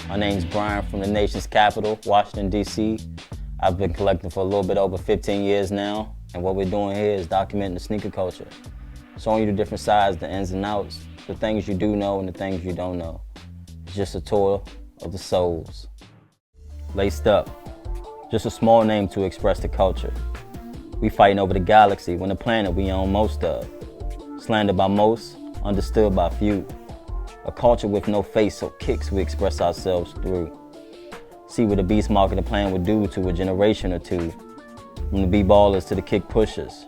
My name's Bryan from the nation's capital, Washington, D.C. I've been collecting for a little bit over 15 years now, and what we're doing here is documenting the sneaker culture, showing you the different sides, the ins and outs, the things you do know and the things you don't know. It's just a tour of the souls. Laced up, just a small name to express the culture. We fighting over the galaxy when the planet we own most of. Slandered by most, understood by few. A culture with no face, so kicks we express ourselves through. See what the beast marketing plan would do to a generation or two. From the b-ballers to the kick pushers.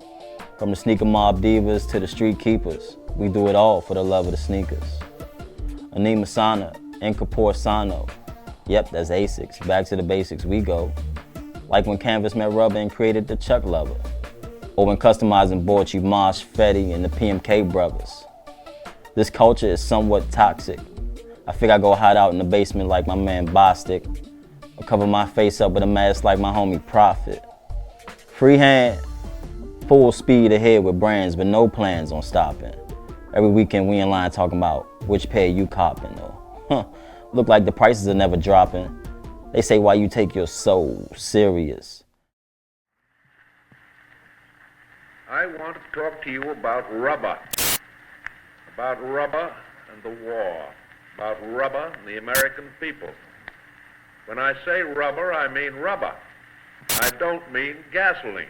From the sneaker mob divas to the street keepers. We do it all for the love of the sneakers. Anima Sana, Incorpore Sano. Yep, that's ASICs. Back to the basics we go. Like when Canvas met rubber and created the Chuck Lover. Or when customizing bought you Mosh, Fetty, and the PMK brothers. This culture is somewhat toxic. I figure I go hide out in the basement like my man Bostic, or cover my face up with a mask like my homie Prophet. Freehand, full speed ahead with brands, but no plans on stopping. Every weekend we in line talking about which pair you copping, though. Look like the prices are never dropping. They say why you take your soul serious. I want to talk to you about rubber. About rubber and the war. About rubber and the American people. When I say rubber, I mean rubber. I don't mean gasoline.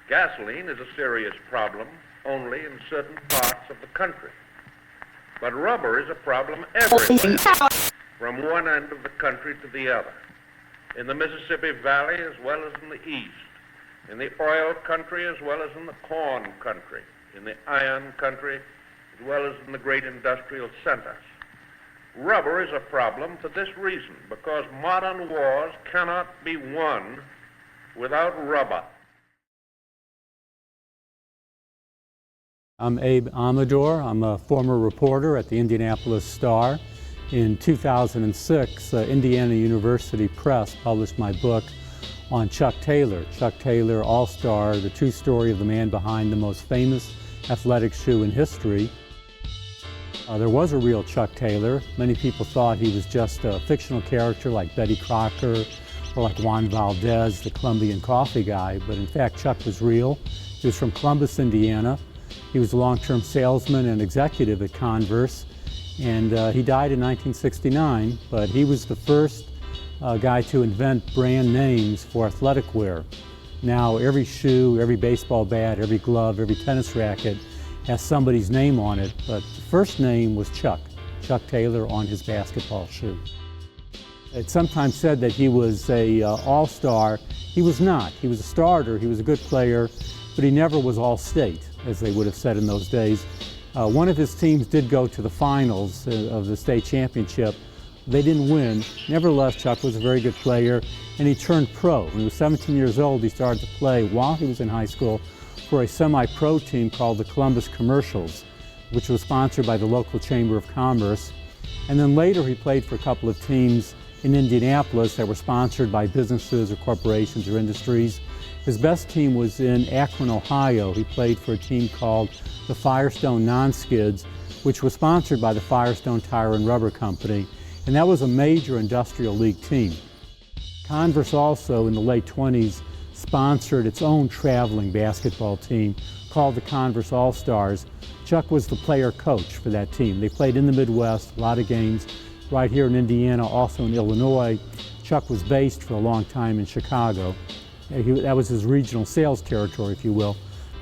Gasoline is a serious problem only in certain parts of the country. But rubber is a problem everywhere, from one end of the country to the other. In the Mississippi Valley as well as in the East. In the oil country as well as in the corn country. In the iron country as well as in the great industrial centers. Rubber is a problem for this reason, because modern wars cannot be won without rubber. I'm Abe Amador. I'm a former reporter at the Indianapolis Star. In 2006, Indiana University Press published my book on Chuck Taylor. Chuck Taylor, All-Star, the true story of the man behind the most famous athletic shoe in history. There was a real Chuck Taylor. Many people thought he was just a fictional character like Betty Crocker or like Juan Valdez, the Colombian coffee guy, but in fact Chuck was real. He was from Columbus, Indiana. He was a long-term salesman and executive at Converse, and he died in 1969, but he was the first guy to invent brand names for athletic wear. Now every shoe, every baseball bat, every glove, every tennis racket has somebody's name on it, but the first name was Chuck Taylor on his basketball shoe. It's sometimes said that he was a all-star. He was not. He was a starter, he was a good player, but he never was all-state, as they would have said in those days. One of his teams did go to the finals of the state championship. They didn't win. Nevertheless, Chuck was a very good player, and he turned pro. When he was 17 years old, he started to play while he was in high school for a semi-pro team called the Columbus Commercials, which was sponsored by the local Chamber of Commerce. And then later he played for a couple of teams in Indianapolis that were sponsored by businesses or corporations or industries. His best team was in Akron, Ohio. He played for a team called the Firestone Non-Skids, which was sponsored by the Firestone Tire and Rubber Company. And that was a major industrial league team. Converse also, in the late 20s, sponsored its own traveling basketball team called the Converse All-Stars. Chuck was the player coach for that team. They played in the Midwest, a lot of games right here in Indiana, also in Illinois. Chuck was based for a long time in Chicago. That was his regional sales territory, if you will.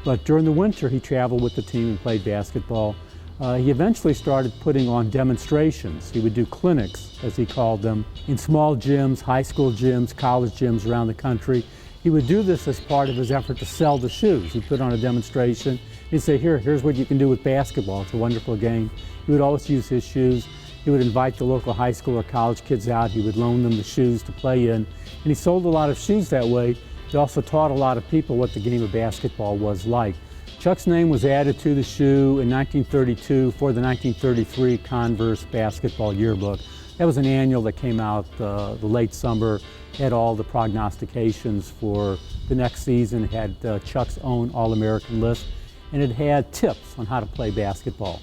But during the winter, he traveled with the team and played basketball. He eventually started putting on demonstrations. He would do clinics, as he called them, in small gyms, high school gyms, college gyms around the country. He would do this as part of his effort to sell the shoes. He'd put on a demonstration. He'd say, here's what you can do with basketball. It's a wonderful game. He would always use his shoes. He would invite the local high school or college kids out. He would loan them the shoes to play in. And he sold a lot of shoes that way. He also taught a lot of people what the game of basketball was like. Chuck's name was added to the shoe in 1932 for the 1933 Converse Basketball Yearbook. That was an annual that came out the late summer, had all the prognostications for the next season. It had Chuck's own All-American list, and it had tips on how to play basketball.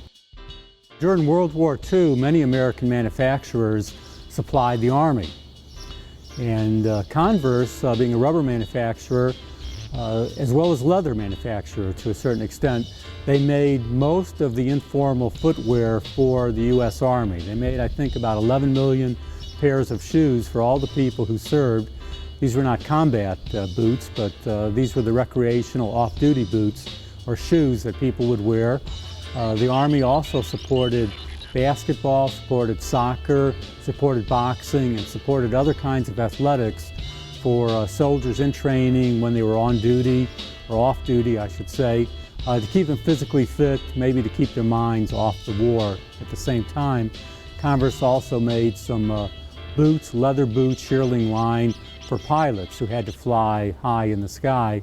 During World War II, many American manufacturers supplied the Army. And Converse, being a rubber manufacturer, as well as leather manufacturer to a certain extent, they made most of the informal footwear for the U.S. Army. They made, I think, about 11 million pairs of shoes for all the people who served. These were not combat boots, but these were the recreational off-duty boots or shoes that people would wear. The Army also supported basketball, supported soccer, supported boxing, and supported other kinds of athletics for soldiers in training when they were on duty, or off duty, I should say, to keep them physically fit, maybe to keep their minds off the war. At the same time, Converse also made some boots, leather boots, shearling line for pilots who had to fly high in the sky.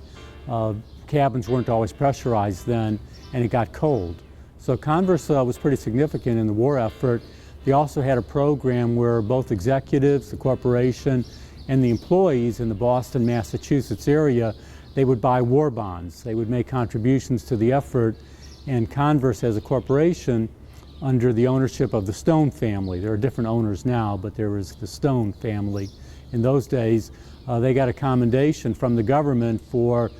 Cabins weren't always pressurized then, and it got cold. So Converse was pretty significant in the war effort. They also had a program where both executives, the corporation, and the employees in the Boston, Massachusetts area, they would buy war bonds. They would make contributions to the effort, and Converse as a corporation, under the ownership of the Stone family. There are different owners now, but there was the Stone family. In those days, they got a commendation from the government for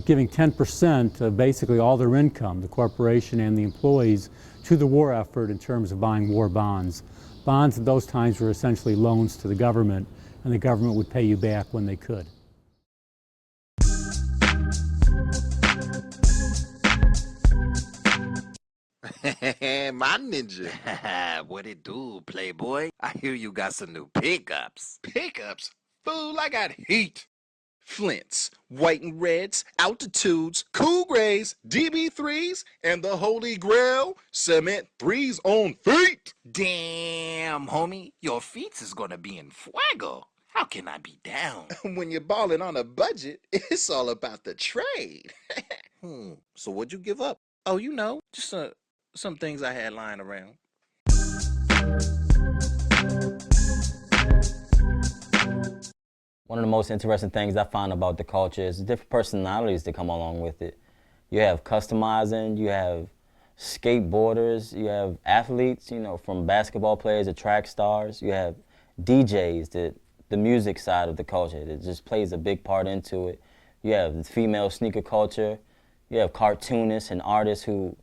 giving 10% of basically all their income, the corporation and the employees, to the war effort in terms of buying war bonds. Bonds at those times were essentially loans to the government, and the government would pay you back when they could. My ninja. What it do, playboy? I hear you got some new pickups. Pickups? Fool, I got heat. Flints, white and reds, altitudes, cool grays, DB3s, and the holy grail, cement 3s on feet. Damn, homie, your feet is gonna be in fuego. How can I be down? When you're balling on a budget, it's all about the trade. So what'd you give up? Oh, you know, just some things I had lying around. One of the most interesting things I find about the culture is the different personalities that come along with it. You have customizing, you have skateboarders, you have athletes, you know, from basketball players to track stars. You have DJs, the music side of the culture that just plays a big part into it. You have the female sneaker culture. You have cartoonists and artists who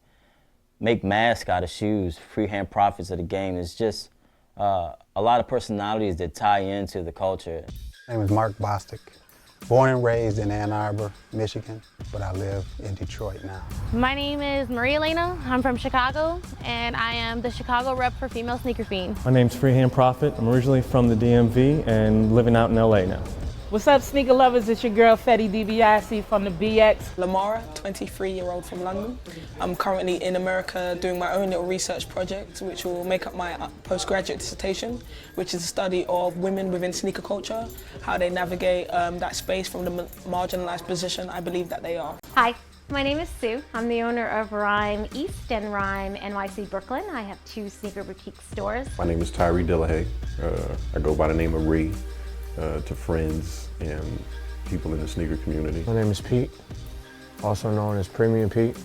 make masks out of shoes, freehand profits of the game. It's just a lot of personalities that tie into the culture. My name is Mark Bostic. Born and raised in Ann Arbor, Michigan, but I live in Detroit now. My name is Maria Elena. I'm from Chicago, and I am the Chicago rep for Female Sneaker Fiend. My name's Freehand Prophet. I'm originally from the DMV and living out in LA now. What's up, sneaker lovers? It's your girl Fetty DiBiase from the BX. Lamara, 23-year-old from London. I'm currently in America doing my own little research project, which will make up my postgraduate dissertation, which is a study of women within sneaker culture, how they navigate that space from the marginalized position I believe that they are. Hi, my name is Sue. I'm the owner of Rhyme East and Rhyme NYC Brooklyn. I have 2 sneaker boutique stores. My name is Tyree Dillahay. I go by the name of Ree. To friends and people in the sneaker community. My name is Pete, also known as Premium Pete.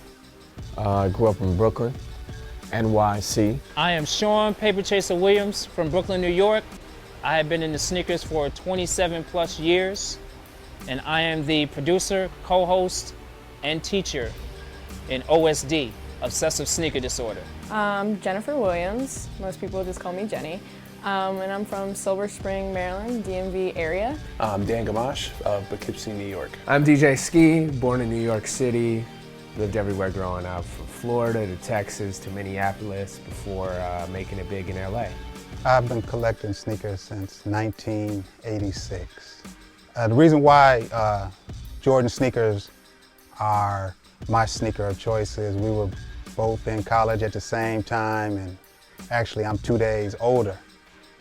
I grew up in Brooklyn, NYC. I am Shawn Paper Chaser Williams from Brooklyn, New York. I have been in the sneakers for 27 plus years, and I am the producer, co-host, and teacher in OSD, Obsessive Sneaker Disorder. I'm Jennifer Williams. Most people just call me Jenny. And I'm from Silver Spring, Maryland, DMV area. I'm Dan Gamache of Poughkeepsie, New York. I'm DJ Ski, born in New York City, lived everywhere growing up, from Florida to Texas to Minneapolis before making it big in LA. I've been collecting sneakers since 1986. The reason why Jordan sneakers are my sneaker of choice is we were both in college at the same time, and actually I'm 2 days older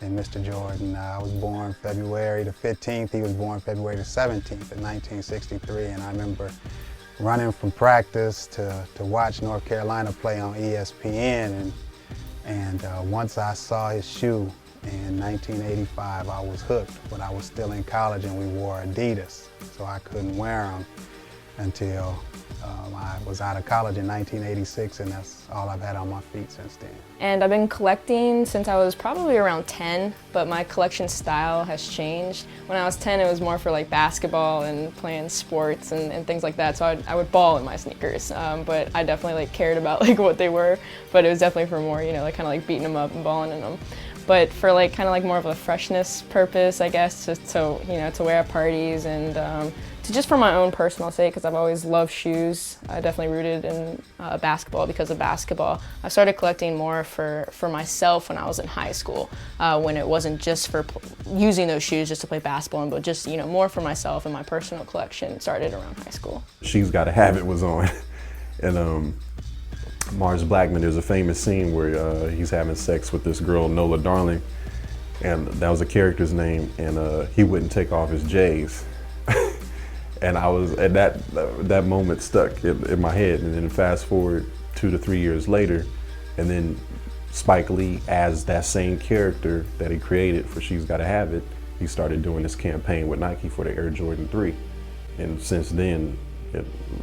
than Mr. Jordan. I was born February the 15th, he was born February the 17th in 1963, and I remember running from practice to watch North Carolina play on ESPN, and once I saw his shoe in 1985, I was hooked, but I was still in college and we wore Adidas, so I couldn't wear them. until I was out of college in 1986, and that's all I've had on my feet since then. And I've been collecting since I was probably around 10, but my collection style has changed. When I was 10, it was more for like basketball and playing sports and things like that, so I would ball in my sneakers, but I definitely like cared about like what they were, but it was definitely for more, you know, like kind of like beating them up and balling in them. But for like kind of like more of a freshness purpose, I guess, just to, you know, to wear at parties and to just for my own personal sake, because I've always loved shoes. I definitely rooted in basketball because of basketball. I started collecting more for myself when I was in high school, when it wasn't just for using those shoes just to play basketball, but just, you know, more for myself and my personal collection started around high school. She's Gotta Have It was on, and Mars Blackman, there's a famous scene where he's having sex with this girl, Nola Darling, and that was a character's name, and he wouldn't take off his J's. And I was, at that moment stuck in my head, and then fast forward 2 to 3 years later, and then Spike Lee, as that same character that he created for She's Gotta Have It, he started doing this campaign with Nike for the Air Jordan 3. And since then,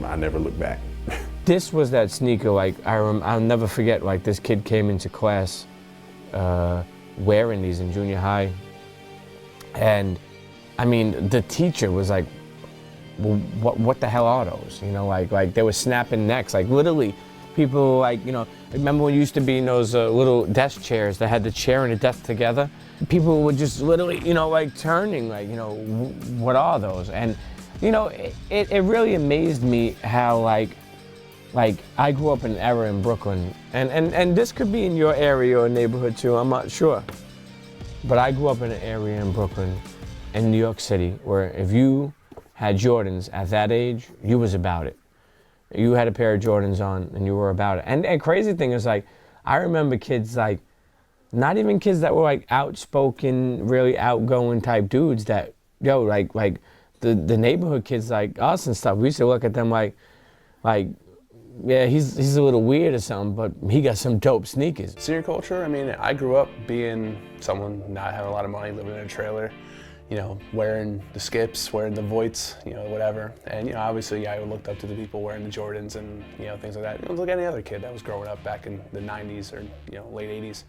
I never looked back. This was that sneaker, like, I'll never forget, like, this kid came into class wearing these in junior high. And, I mean, the teacher was like, well, what the hell are those? You know, like they were snapping necks, like literally people like, you know, remember when you used to be in those little desk chairs that had the chair and the desk together? People were just literally, you know, like turning, like, you know, what are those? And, you know, it really amazed me how like I grew up in an era in Brooklyn, and this could be in your area or neighborhood too, I'm not sure. But I grew up in an area in Brooklyn, in New York City, where if you had Jordans at that age, you was about it. You had a pair of Jordans on and you were about it. And crazy thing is, like, I remember kids, like, not even kids that were like outspoken, really outgoing type dudes that, yo, like the neighborhood kids like us and stuff, we used to look at them like, yeah, he's a little weird or something, but he got some dope sneakers. Sneaker culture, I mean, I grew up being someone not having a lot of money, living in a trailer, you know, wearing the Skips, wearing the Voits, you know, whatever. And, you know, obviously, I looked up to the people wearing the Jordans and, you know, things like that. It was like any other kid that was growing up back in the 90s or, you know, late 80s.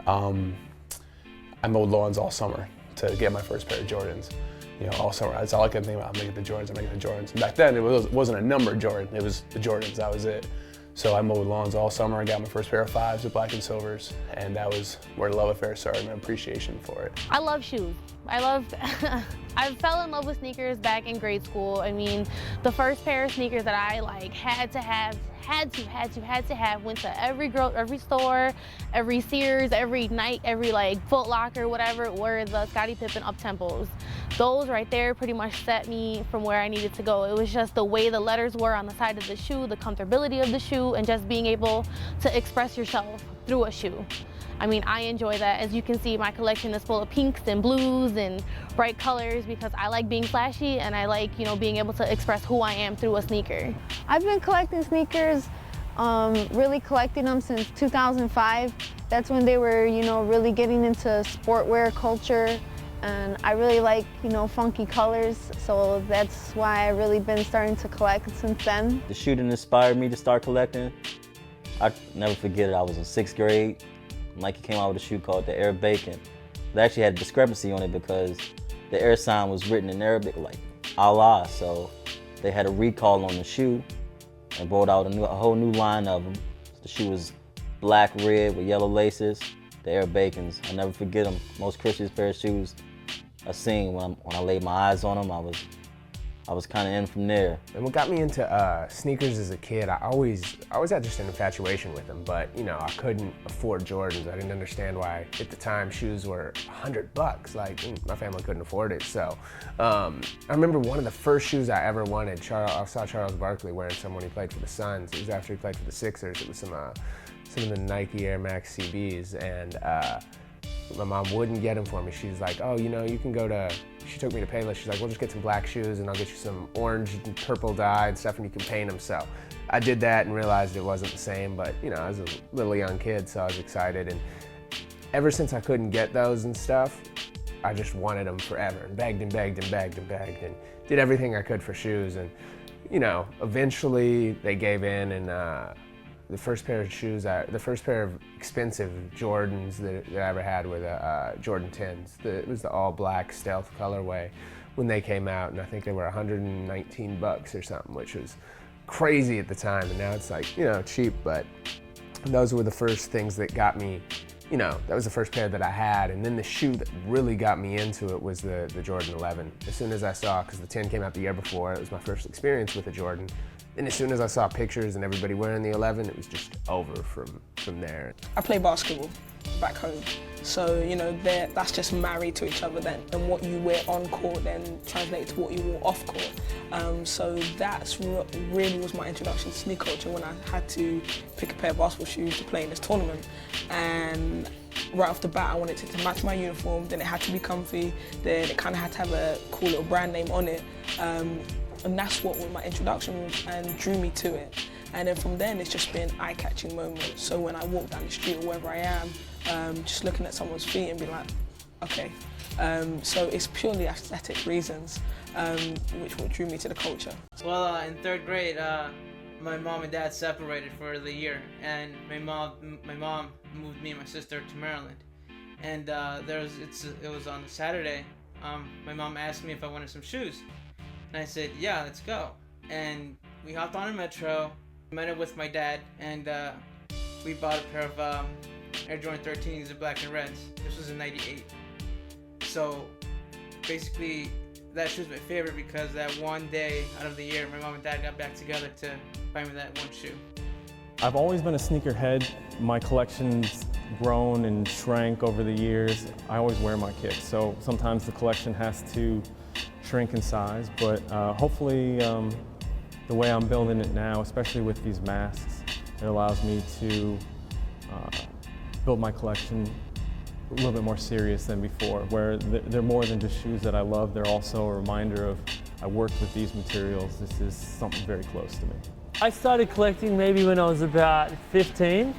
I mowed lawns all summer to get my first pair of Jordans. You know, all summer. That's all I could think about. I'm making the Jordans, I'm making the Jordans. And back then, it wasn't a numbered Jordan. It was the Jordans, that was it. So I mowed lawns all summer. I got my first pair of 5s with black and silvers, and that was where the love affair started, my appreciation for it. I love shoes. I fell in love with sneakers back in grade school. I mean, the first pair of sneakers that I like had to have, went to every store, every Sears, every Nike, every like Foot Locker, whatever, were the Scottie Pippen up-tempos. Those right there pretty much set me from where I needed to go. It was just the way the letters were on the side of the shoe, the comfortability of the shoe, and just being able to express yourself through a shoe. I mean, I enjoy that. As you can see, my collection is full of pinks and blues and bright colors because I like being flashy and I like, you know, being able to express who I am through a sneaker. I've been collecting sneakers, really collecting them since 2005. That's when they were, you know, really getting into sportwear culture. And I really like, you know, funky colors, so that's why I've really been starting to collect since then. The shoe that inspired me to start collecting, I never forget it. I was in 6th grade. Nike came out with a shoe called the Air Bacon. They actually had a discrepancy on it because the Air sign was written in Arabic like Allah, so they had a recall on the shoe and brought out a whole new line of them. The shoe was black, red with yellow laces, the Air Bacons. I never forget them. Most crispiest pair of shoes I've seen. When I laid my eyes on them, I was kind of in from there. And what got me into sneakers as a kid, I always had just an infatuation with them, but you know, I couldn't afford Jordans. I didn't understand why at the time shoes were $100. Like, my family couldn't afford it. So I remember one of the first shoes I ever wanted, I saw Charles Barkley wearing some when he played for the Suns. It was after he played for the Sixers. It was some of the Nike Air Max CBs, and my mom wouldn't get them for me. She's like, oh, you know, you can go to, she took me to Payless. She's like, we'll just get some black shoes and I'll get you some orange and purple dye and stuff and you can paint them. So I did that and realized it wasn't the same, but you know, I was a little young kid, so I was excited. And ever since I couldn't get those and stuff, I just wanted them forever and begged and begged and begged and begged and did everything I could for shoes. And you know, eventually they gave in, and the first pair of shoes, the first pair of expensive Jordans that I ever had were the Jordan 10s. It was the all black stealth colorway when they came out, and I think they were 119 bucks or something, which was crazy at the time, and now it's like, you know, cheap, but those were the first things that got me, you know, that was the first pair that I had. And then the shoe that really got me into it was the Jordan 11. As soon as I saw, because the 10 came out the year before, it was my first experience with a Jordan. And as soon as I saw pictures and everybody wearing the 11, it was just over from there. I play basketball back home. So, you know, that's just married to each other then. And what you wear on court then translates to what you wore off court. So that's what really was my introduction to sneaker culture, when I had to pick a pair of basketball shoes to play in this tournament. And right off the bat, I wanted it to match my uniform, then it had to be comfy, then it kind of had to have a cool little brand name on it. And that's what my introduction was and drew me to it. And then from then, it's just been eye-catching moments. So when I walk down the street or wherever I am, just looking at someone's feet and be like, okay. So it's purely aesthetic reasons, which what drew me to the culture. Well, in third grade, my mom and dad separated for the year, and my mom moved me and my sister to Maryland. And it was on a Saturday. My mom asked me if I wanted some shoes. And I said, yeah, let's go. And we hopped on a metro, met up with my dad, and we bought a pair of Air Jordan 13s, the black and reds. This was in '98. So basically, that shoe's my favorite because that one day out of the year, my mom and dad got back together to buy me that one shoe. I've always been a sneakerhead. My collection's grown and shrank over the years. I always wear my kicks, so sometimes the collection has to shrink in size, but hopefully the way I'm building it now, especially with these masks, it allows me to build my collection a little bit more serious than before, where they're more than just shoes that I love, they're also a reminder of I worked with these materials. This is something very close to me. I started collecting maybe when I was about 15,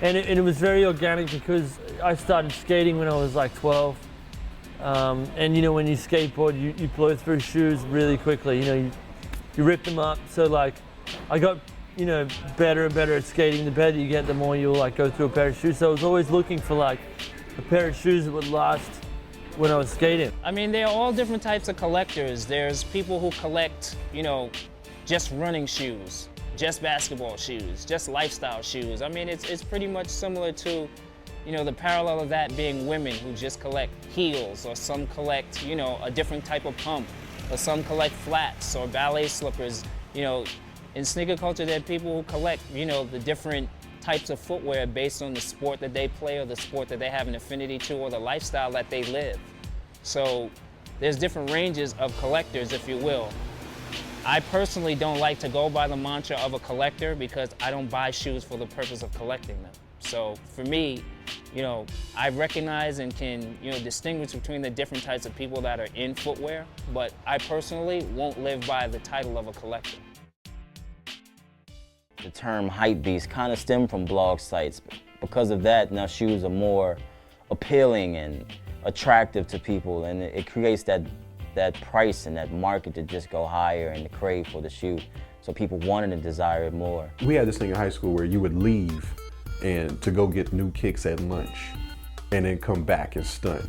and it was very organic because I started skating when I was like 12. And you know, when you skateboard, you blow through shoes really quickly. You know, you rip them up. So like, I got, you know, better and better at skating. The better you get, the more you'll like go through a pair of shoes. So I was always looking for like a pair of shoes that would last when I was skating. I mean, there are all different types of collectors. There's people who collect, you know, just running shoes, just basketball shoes, just lifestyle shoes. I mean, it's pretty much similar to, you know, the parallel of that being women who just collect heels, or some collect, you know, a different type of pump, or some collect flats or ballet slippers. You know, in sneaker culture, there are people who collect, you know, the different types of footwear based on the sport that they play, or the sport that they have an affinity to, or the lifestyle that they live. So there's different ranges of collectors, if you will. I personally don't like to go by the mantra of a collector because I don't buy shoes for the purpose of collecting them. So for me, you know, I recognize and can, you know, distinguish between the different types of people that are in footwear, but I personally won't live by the title of a collector. The term hype beast kind of stemmed from blog sites. Because of that, now shoes are more appealing and attractive to people, and it creates that price and that market to just go higher and the crave for the shoe. So people wanted and desire it more. We had this thing in high school where you would leave and to go get new kicks at lunch and then come back and stunt.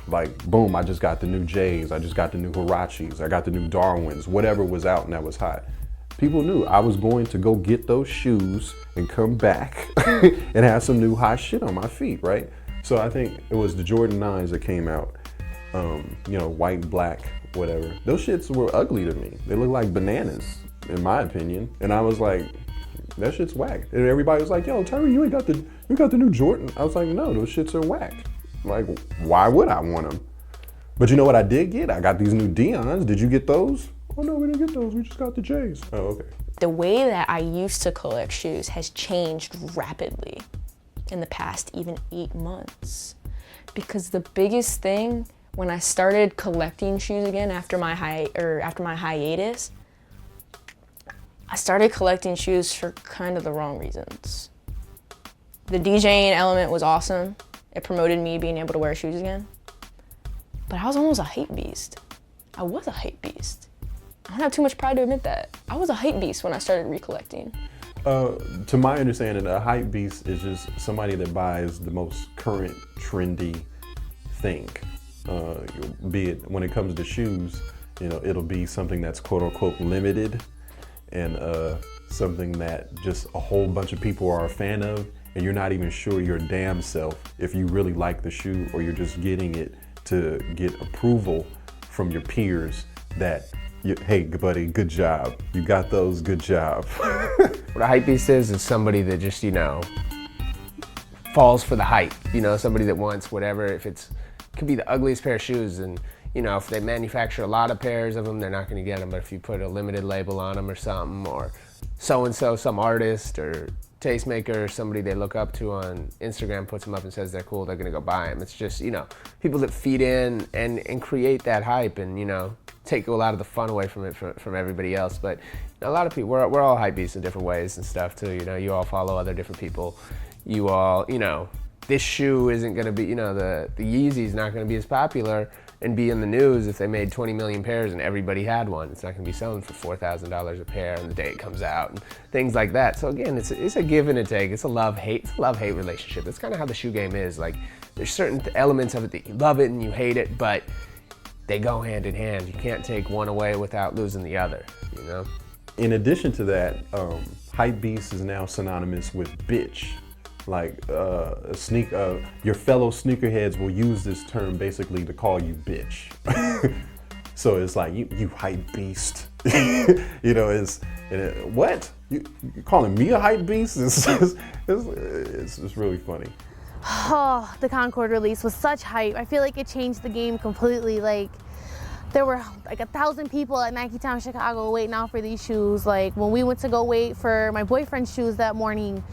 Like, boom, I just got the new J's, I just got the new Huaraches, I got the new Darwins, whatever was out and that was hot. People knew I was going to go get those shoes and come back and have some new hot shit on my feet, right? So I think it was the Jordan 9s that came out, you know, white, black, whatever. Those shits were ugly to me. They looked like bananas, in my opinion. And I was like, that shit's whack. And everybody was like, yo, Terry, you got the new Jordan. I was like, no, those shits are whack. Like, why would I want them? But you know what I did get? I got these new Deons. Did you get those? Oh no, we didn't get those. We just got the J's. Oh, okay. The way that I used to collect shoes has changed rapidly in the past even 8 months. Because the biggest thing when I started collecting shoes again after my hiatus, I started collecting shoes for kind of the wrong reasons. The DJing element was awesome. It promoted me being able to wear shoes again. But I was almost a hype beast. I was a hype beast. I don't have too much pride to admit that. I was a hype beast when I started recollecting. To my understanding, a hype beast is just somebody that buys the most current trendy thing. Be it when it comes to shoes, you know, it'll be something that's quote unquote limited and something that just a whole bunch of people are a fan of, and you're not even sure your damn self if you really like the shoe, or you're just getting it to get approval from your peers that, hey buddy, good job. You got those, good job. What a hype beast is somebody that just, you know, falls for the hype. You know, somebody that wants whatever, if it could be the ugliest pair of shoes, and you know, if they manufacture a lot of pairs of them, they're not gonna get them, but if you put a limited label on them or something, or so-and-so, some artist or tastemaker or somebody they look up to on Instagram puts them up and says they're cool, they're gonna go buy them. It's just, you know, people that feed in and create that hype and, you know, take a lot of the fun away from it from everybody else. But a lot of people, we're all hype beasts in different ways and stuff too. You know, you all follow other different people. You all, you know, this shoe isn't gonna be, you know, the Yeezy's not gonna be as popular and be in the news if they made 20 million pairs and everybody had one. It's not gonna be selling for $4,000 a pair on the day it comes out and things like that. So again, it's a give and a take. It's a love-hate relationship. That's kind of how the shoe game is. Like, there's certain elements of it that you love it and you hate it, but they go hand in hand. You can't take one away without losing the other, you know? In addition to that, hype beast is now synonymous with bitch. Like your fellow sneakerheads will use this term basically to call you bitch. So it's like, you hype beast. You know, what? You calling me a hype beast? It's really funny. Oh, the Concord release was such hype. I feel like it changed the game completely. Like, there were like 1,000 people at Nike Town, Chicago waiting out for these shoes. Like, when we went to go wait for my boyfriend's shoes that morning,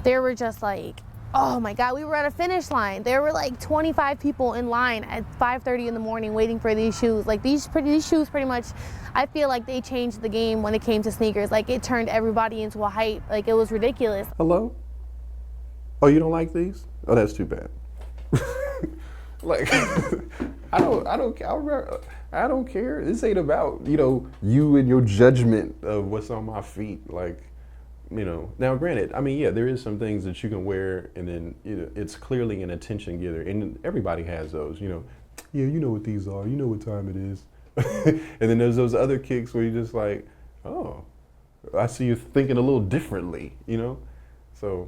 there were just like, oh my God, we were at a finish line. There were like 25 people in line at 5:30 in the morning waiting for these shoes. Like, these shoes pretty much, I feel like they changed the game when it came to sneakers. Like, it turned everybody into a hype. Like, it was ridiculous. Hello? Oh, you don't like these? Oh, that's too bad. Like, I don't care. This ain't about, you know, you and your judgment of what's on my feet. Like, you know, now granted, I mean, yeah, there is some things that you can wear and then, you know, it's clearly an attention getter, and everybody has those, you know. Yeah, you know what these are, you know what time it is. And then there's those other kicks where you're just like, oh, I see you thinking a little differently, you know. So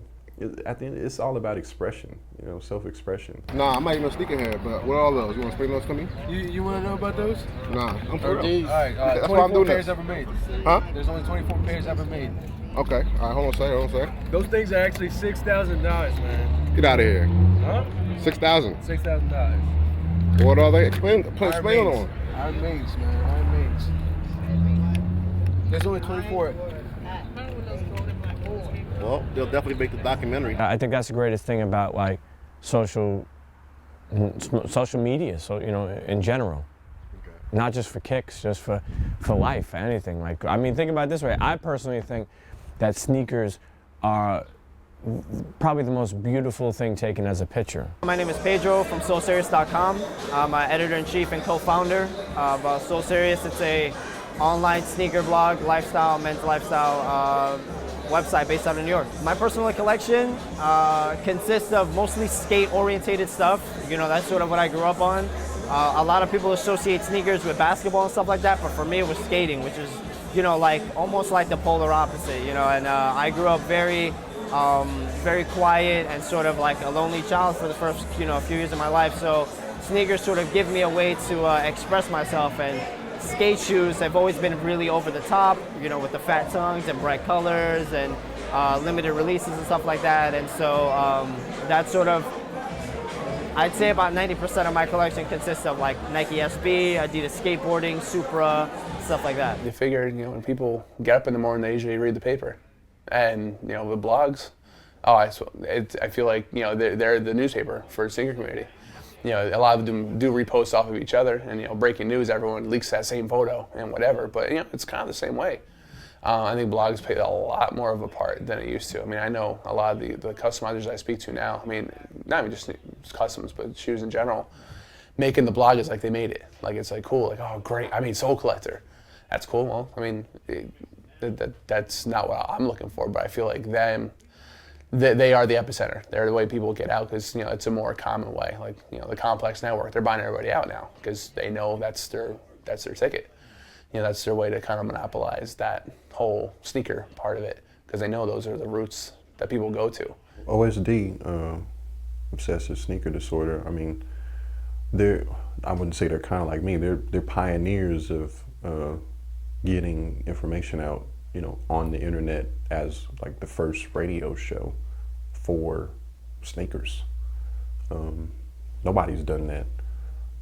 at the end, it's all about expression, you know, self-expression. Nah, I'm not even a sneakerhead, but what are all those? You want to explain those to me? You want to know about those? Nah, I'm for real. All right, That's why I'm 24 doing pairs this. ever made. Huh? There's only 24 pairs ever made. Okay, all right, hold on a second. Those things are actually $6,000, man. Get out of here. Huh? 6,000. $6,000. What are they? Explain on them. Iron Maids, man. Iron Maids. There's only 24. Well, they'll definitely make the documentary. I think that's the greatest thing about like social media, so, you know, in general. Not just for kicks, just for life, for anything. Like, I mean, think about it this way. I personally think that sneakers are probably the most beautiful thing taken as a picture. My name is Pedro from SoSerious.com. I'm an editor-in-chief and co-founder of So Serious. It's a online sneaker blog, lifestyle, men's lifestyle website based out of New York. My personal collection consists of mostly skate-orientated stuff. You know, that's sort of what I grew up on. A lot of people associate sneakers with basketball and stuff like that, but for me it was skating, which is, you know, like almost like the polar opposite, you know. And I grew up very quiet and sort of like a lonely child for the first, you know, few years of my life. So sneakers sort of give me a way to express myself, and skate shoes have always been really over the top, you know, with the fat tongues and bright colors and limited releases and stuff like that. And so that's sort of, I'd say about 90% of my collection consists of like Nike SB, Adidas skateboarding, Supra, stuff like that. You figure, you know, when people get up in the morning, they usually read the paper. And, you know, the blogs, I feel like, you know, they're the newspaper for the sneaker community. You know, a lot of them do repost off of each other, and, you know, breaking news, everyone leaks that same photo and whatever. But, you know, it's kind of the same way. I think blogs play a lot more of a part than it used to. I mean, I know a lot of the customizers I speak to now, I mean, not even just customs, but shoes in general, making the blog is like they made it. Like, it's like cool, like, oh, great, I made Soul Collector. that's cool. Well, I mean, that's not what I'm looking for, but I feel like they are the epicenter. They're the way people get out because, you know, it's a more common way. Like, you know, the Complex Network, they're buying everybody out now because they know that's their ticket. You know, that's their way to kind of monopolize that whole sneaker part of it because they know those are the roots that people go to. OSD, obsessive sneaker disorder. I mean, I wouldn't say they're kind of like me. They're pioneers of getting information out, you know, on the internet as like the first radio show for sneakers. Nobody's done that.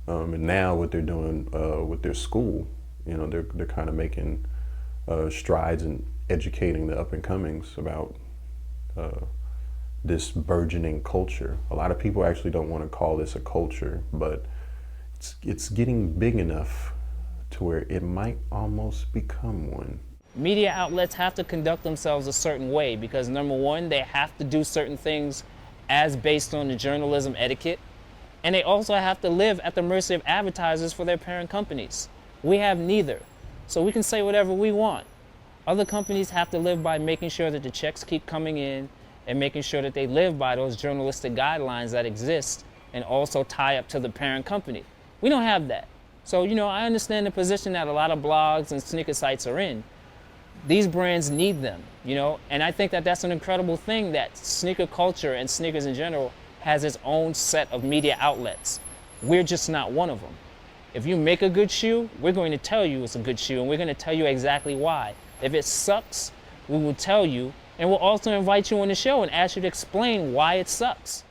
And now what they're doing with their school, you know, they're kind of making strides in educating the up and comings about this burgeoning culture. A lot of people actually don't want to call this a culture, but it's getting big enough to where it might almost become one. Media outlets have to conduct themselves a certain way because number one, they have to do certain things as based on the journalism etiquette, and they also have to live at the mercy of advertisers for their parent companies. We have neither, so we can say whatever we want. Other companies have to live by making sure that the checks keep coming in and making sure that they live by those journalistic guidelines that exist and also tie up to the parent company. We don't have that. So, you know, I understand the position that a lot of blogs and sneaker sites are in. These brands need them, you know, and I think that that's an incredible thing that sneaker culture and sneakers in general has its own set of media outlets. We're just not one of them. If you make a good shoe, we're going to tell you it's a good shoe and we're going to tell you exactly why. If it sucks, we will tell you and we'll also invite you on the show and ask you to explain why it sucks.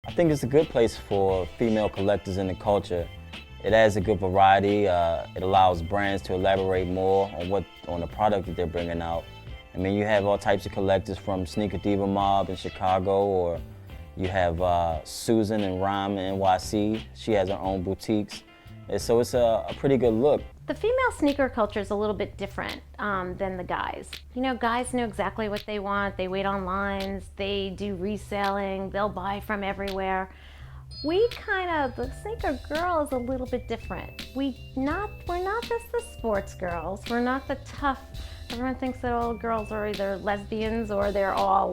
I think it's a good place for female collectors in the culture. It adds a good variety. It allows brands to elaborate more on the product that they're bringing out. I mean, you have all types of collectors from Sneaker Diva Mob in Chicago, or you have Susan and Rhyme in NYC. She has her own boutiques. And so it's a pretty good look. The female sneaker culture is a little bit different than the guys. You know, guys know exactly what they want. They wait on lines, they do reselling, they'll buy from everywhere. The sneaker girl is a little bit different. We're not just the sports girls. We're not the tough. Everyone thinks that all girls are either lesbians or they're all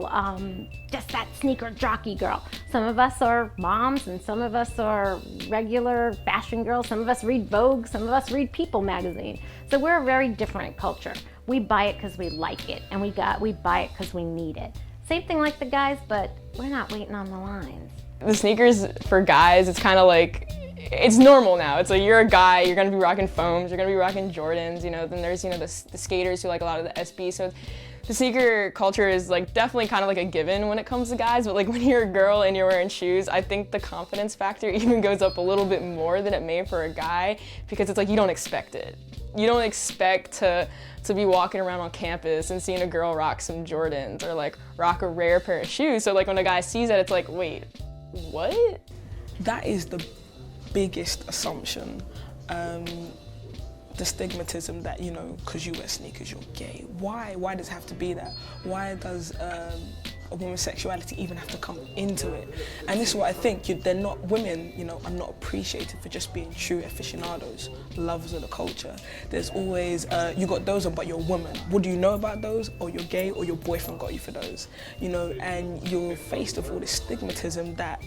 just that sneaker jockey girl. Some of us are moms and some of us are regular fashion girls. Some of us read Vogue, some of us read People magazine. So we're a very different culture. We buy it because we like it and we buy it because we need it. Same thing like the guys, but we're not waiting on the lines. The sneakers for guys, it's kind of like, it's normal now. It's like you're a guy, you're gonna be rocking foams, you're gonna be rocking Jordans, you know, then there's, you know, the skaters who like a lot of the SB. So the sneaker culture is like definitely kind of like a given when it comes to guys, but like when you're a girl and you're wearing shoes, I think the confidence factor even goes up a little bit more than it may for a guy because it's like you don't expect it. You don't expect to be walking around on campus and seeing a girl rock some Jordans or like rock a rare pair of shoes. So like when a guy sees that, it's like, wait, what? That is the biggest assumption. The stigmatism that, you know, because you wear sneakers, you're gay. Why does it have to be that? Why does a woman's sexuality even have to come into it? And this is what I think, they're not, women, you know, are not appreciated for just being true aficionados, lovers of the culture. There's always, you got those on, but you're a woman. What do you know about those? Or you're gay, or your boyfriend got you for those. You know, and you're faced with all this stigmatism that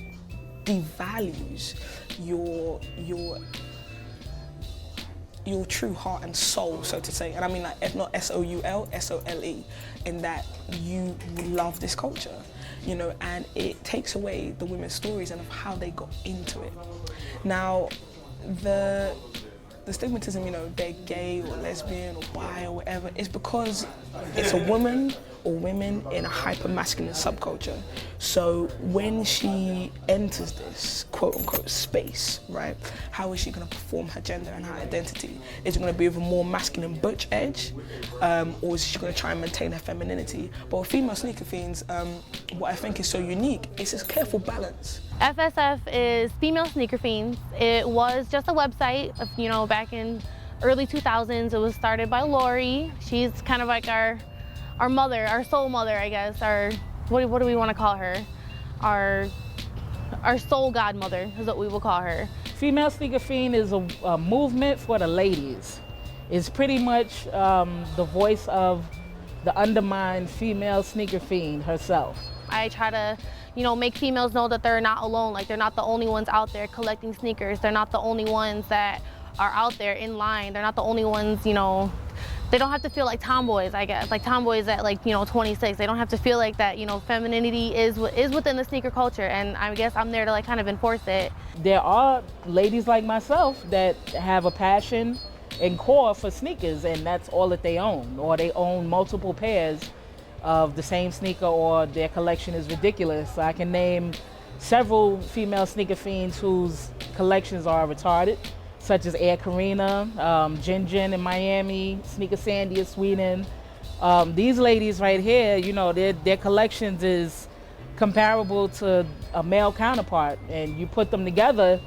devalues your true heart and soul, so to say. And I mean, like, if not S-O-U-L, S-O-L-E, in that you love this culture, you know, and it takes away the women's stories and of how they got into it. Now, the stigmatism, you know, they're gay or lesbian or bi or whatever, is because it's a woman or women in a hyper-masculine subculture. So when she enters this quote-unquote space, right, how is she going to perform her gender and her identity? Is it going to be with a more masculine butch edge, or is she going to try and maintain her femininity? But with female sneaker fiends, what I think is so unique is this careful balance. FSF is Female Sneaker Fiends. It was just a website, you know, back in early 2000s. It was started by Lori. She's kind of like our mother, our soul mother, I guess. What do we want to call her? Our soul godmother is what we will call her. Female Sneaker Fiend is a movement for the ladies. is pretty much the voice of the undermined female sneaker fiend herself. I try to, make females know that they're not alone. Like, they're not the only ones out there collecting sneakers. They're not the only ones that are out there in line. They're not the only ones, they don't have to feel like tomboys, I guess. Like tomboys at 26. They don't have to feel like that, femininity is within the sneaker culture. And I guess I'm there to kind of enforce it. There are ladies like myself that have a passion and core for sneakers, and that's all that they own, or they own multiple pairs of the same sneaker, or their collection is ridiculous. I can name several female sneaker fiends whose collections are retarded, such as Air Karina, Jin Jin in Miami, Sneaker Sandy in Sweden. These ladies right here, their collections is comparable to a male counterpart, and you put them together,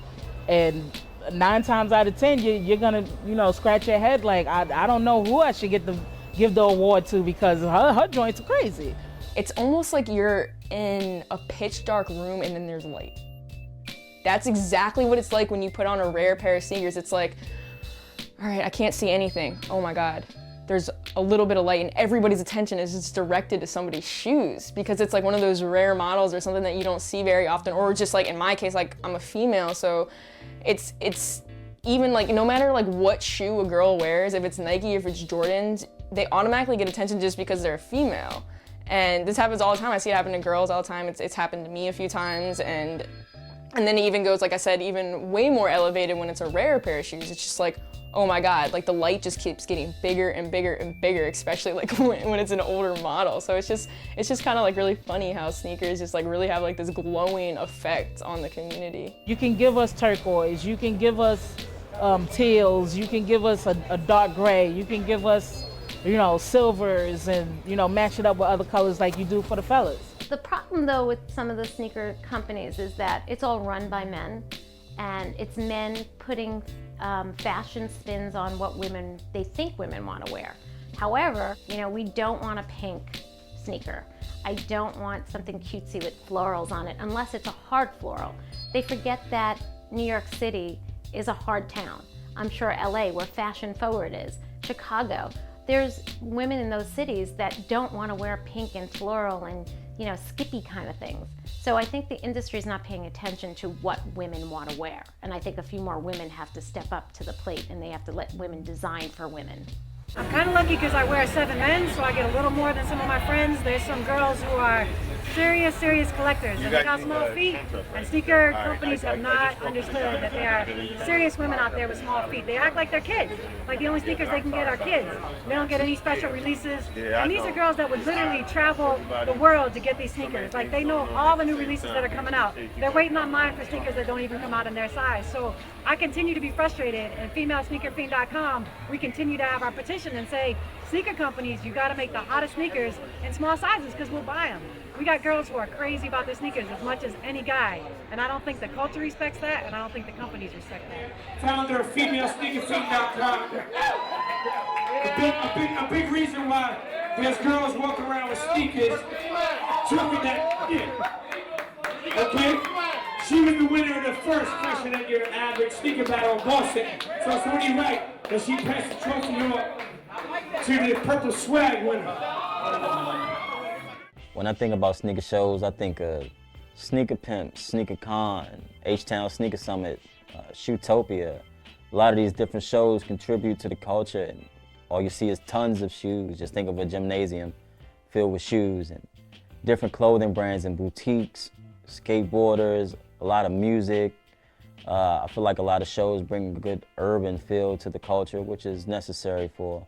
and 9 times out of 10, you're gonna, scratch your head like, I don't know who I should give the award to, because her joints are crazy. It's almost like you're in a pitch dark room and then there's light. That's exactly what it's like when you put on a rare pair of sneakers. It's like, all right, I can't see anything. Oh my God. There's a little bit of light, and everybody's attention is just directed to somebody's shoes, because it's like one of those rare models or something that you don't see very often, or just like in my case, like I'm a female, so it's even like no matter like what shoe a girl wears, if it's Nike, if it's Jordans, they automatically get attention just because they're a female. And this happens all the time. I see it happen to girls all the time. It's happened to me a few times, and then it even goes, like I said, even way more elevated when it's a rare pair of shoes. It's just like, oh my God, like the light just keeps getting bigger and bigger and bigger, especially like when it's an older model. So it's just kind of like really funny how sneakers just like really have like this glowing effect on the community. You can give us turquoise, you can give us teals, you can give us a dark gray, you can give us, silvers, and, match it up with other colors like you do for the fellas. The problem though with some of the sneaker companies is that it's all run by men, and it's men putting fashion spins on what they think women want to wear. However, we don't want a pink sneaker. I don't want something cutesy with florals on it, unless it's a hard floral. They forget that New York City is a hard town. I'm sure LA, where fashion forward is, Chicago. There's women in those cities that don't want to wear pink and floral and, skippy kind of things. So I think the industry's not paying attention to what women want to wear. And I think a few more women have to step up to the plate, and they have to let women design for women. I'm kind of lucky because I wear 7 men, so I get a little more than some of my friends. There's some girls who are serious collectors, and they got small feet, and sneaker companies have not understood that there are serious women out there with small feet. They act like they're kids, like the only sneakers they can get are kids. They don't get any special releases, and these are girls that would literally travel the world to get these sneakers. Like, they know all the new releases that are coming out. They're waiting online for sneakers that don't even come out in their size. So I continue to be frustrated, and femalesneakerfiend.com, we continue to have our petition and say, sneaker companies, you gotta make the hottest sneakers in small sizes because we'll buy them. We got girls who are crazy about their sneakers as much as any guy, and I don't think the culture respects that, and I don't think the companies respect that. Founder of femalesneakerfiend.com. A big reason why there's girls walking around with sneakers, talking that shit. Okay? She was the winner of the first Fresher Than Your Average sneaker battle in Boston. So it's only right that she passed the trophy on to the purple swag winner. When I think about sneaker shows, I think of Sneaker Pimp, Sneaker Con, H-Town Sneaker Summit, Shootopia. A lot of these different shows contribute to the culture, and all you see is tons of shoes. Just think of a gymnasium filled with shoes, and different clothing brands and boutiques, skateboarders, a lot of music. I feel like a lot of shows bring a good urban feel to the culture, which is necessary for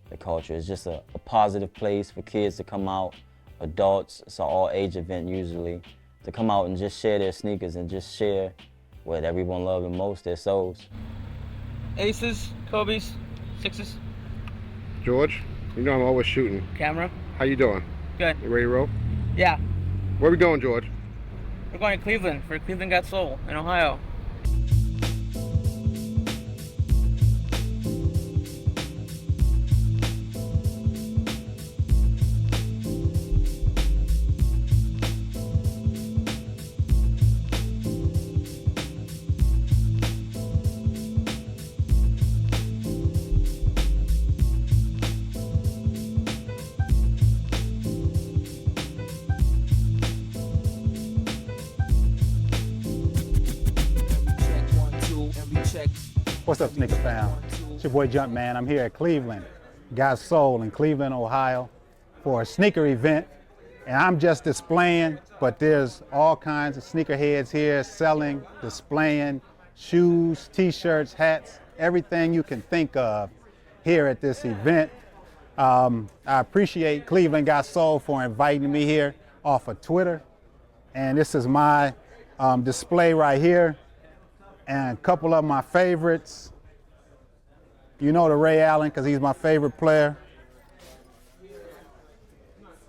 the culture. It's just a positive place for kids to come out, adults, it's an all-age event usually, to come out and just share their sneakers and just share what everyone loves the most, their souls. Aces, Kobe's, Sixes. George, I'm always shooting. Camera. How you doing? Good. You ready to roll? Yeah. Where we going, George? We're going to Cleveland for Cleveland Got Soul in Ohio. What's up, Sneaker fam? It's your boy Jumpman. I'm here at Cleveland, Got Soul in Cleveland, Ohio, for a sneaker event. And I'm just displaying, but there's all kinds of sneakerheads here selling, displaying shoes, t-shirts, hats, everything you can think of here at this event. I appreciate Cleveland Got Soul for inviting me here off of Twitter. And this is my display right here. And a couple of my favorites. You know the Ray Allen, because he's my favorite player.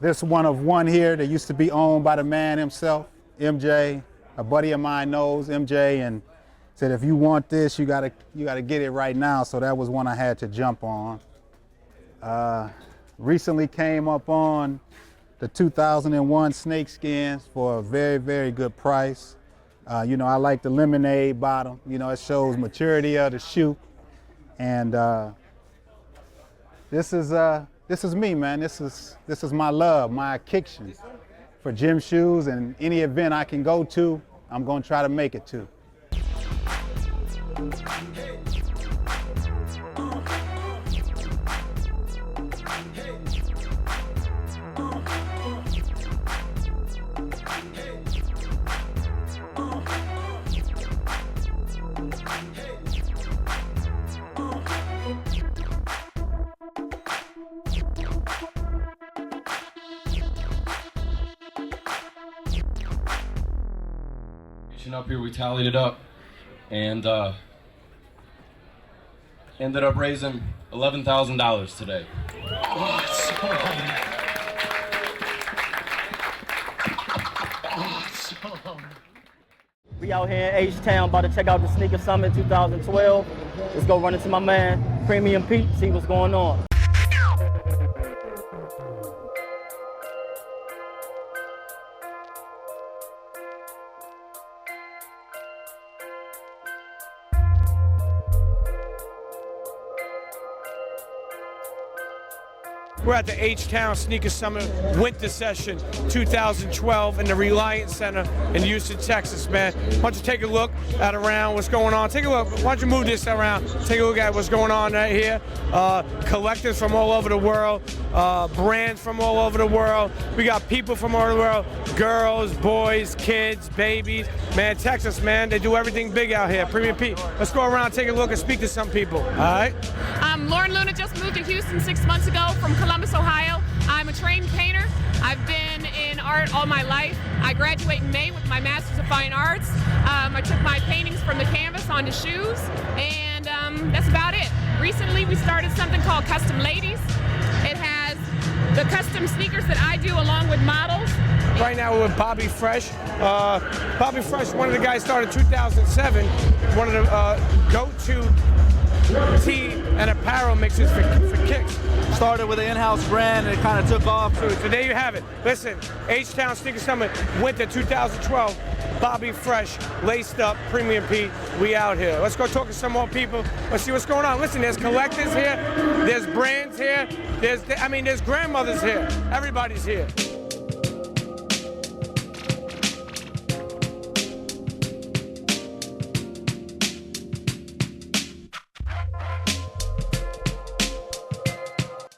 This one of one here that used to be owned by the man himself, MJ. A buddy of mine knows MJ and said, if you want this, you gotta get it right now. So that was one I had to jump on. Recently came up on the 2001 snakeskins for a very, very good price. You know, I like the lemonade bottom. You know, it shows maturity of the shoe. And this is me, man. This is my love, my addiction for gym shoes, and any event I can go to, I'm gonna try to make it to. Up here, we tallied it up and ended up raising $11,000 today. We out here in H-Town about to check out the Sneaker Summit 2012. Let's go run into my man, Premium Pete, see what's going on. We're at the H-Town Sneaker Summit Winter Session 2012 in the Reliance Center in Houston, Texas, man. Why don't you take a look at around what's going on? Take a look. Why don't you move this around? Take a look at what's going on right here. Collectors from all over the world, brands from all over the world. We got people from all over the world, girls, boys, kids, babies. Man, Texas, man, they do everything big out here. Premium Pete. Let's go around, take a look, and speak to some people. All right? Lauren Luna just moved to Houston 6 months ago from Columbus, Ohio. I'm a trained painter. I've been in art all my life. I graduate in May with my Master's of Fine Arts. I took my paintings from the canvas onto shoes, and that's about it. Recently, we started something called Custom Ladies. It has the custom sneakers that I do along with models. Right now we're with Bobby Fresh. Bobby Fresh, one of the guys started in 2007, one of the go-to tee and apparel mixes for kicks. Started with an in-house brand and it kind of took off. So there you have it. Listen, H-Town Sneaker Summit, Winter 2012, Bobby Fresh, laced up, Premium Pete, we out here. Let's go talk to some more people. Let's see what's going on. Listen, there's collectors here, there's brands here, there's grandmothers here. Everybody's here.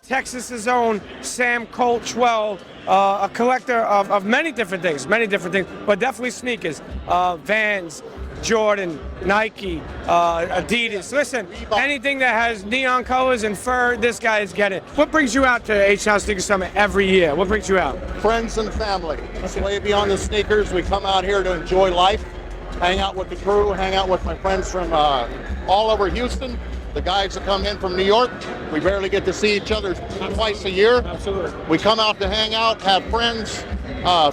Texas's own Sam Colt 12, a collector of many different things, but definitely sneakers, Vans, Jordan, Nike, Adidas. Listen, anything that has neon colors and fur, this guy is getting. What brings you out to H-Town Sneaker Summit every year? What brings you out? Friends and family. That's way beyond the sneakers. We come out here to enjoy life, hang out with the crew, hang out with my friends from all over Houston. The guys that come in from New York, we barely get to see each other twice a year. Absolutely. We come out to hang out, have friends,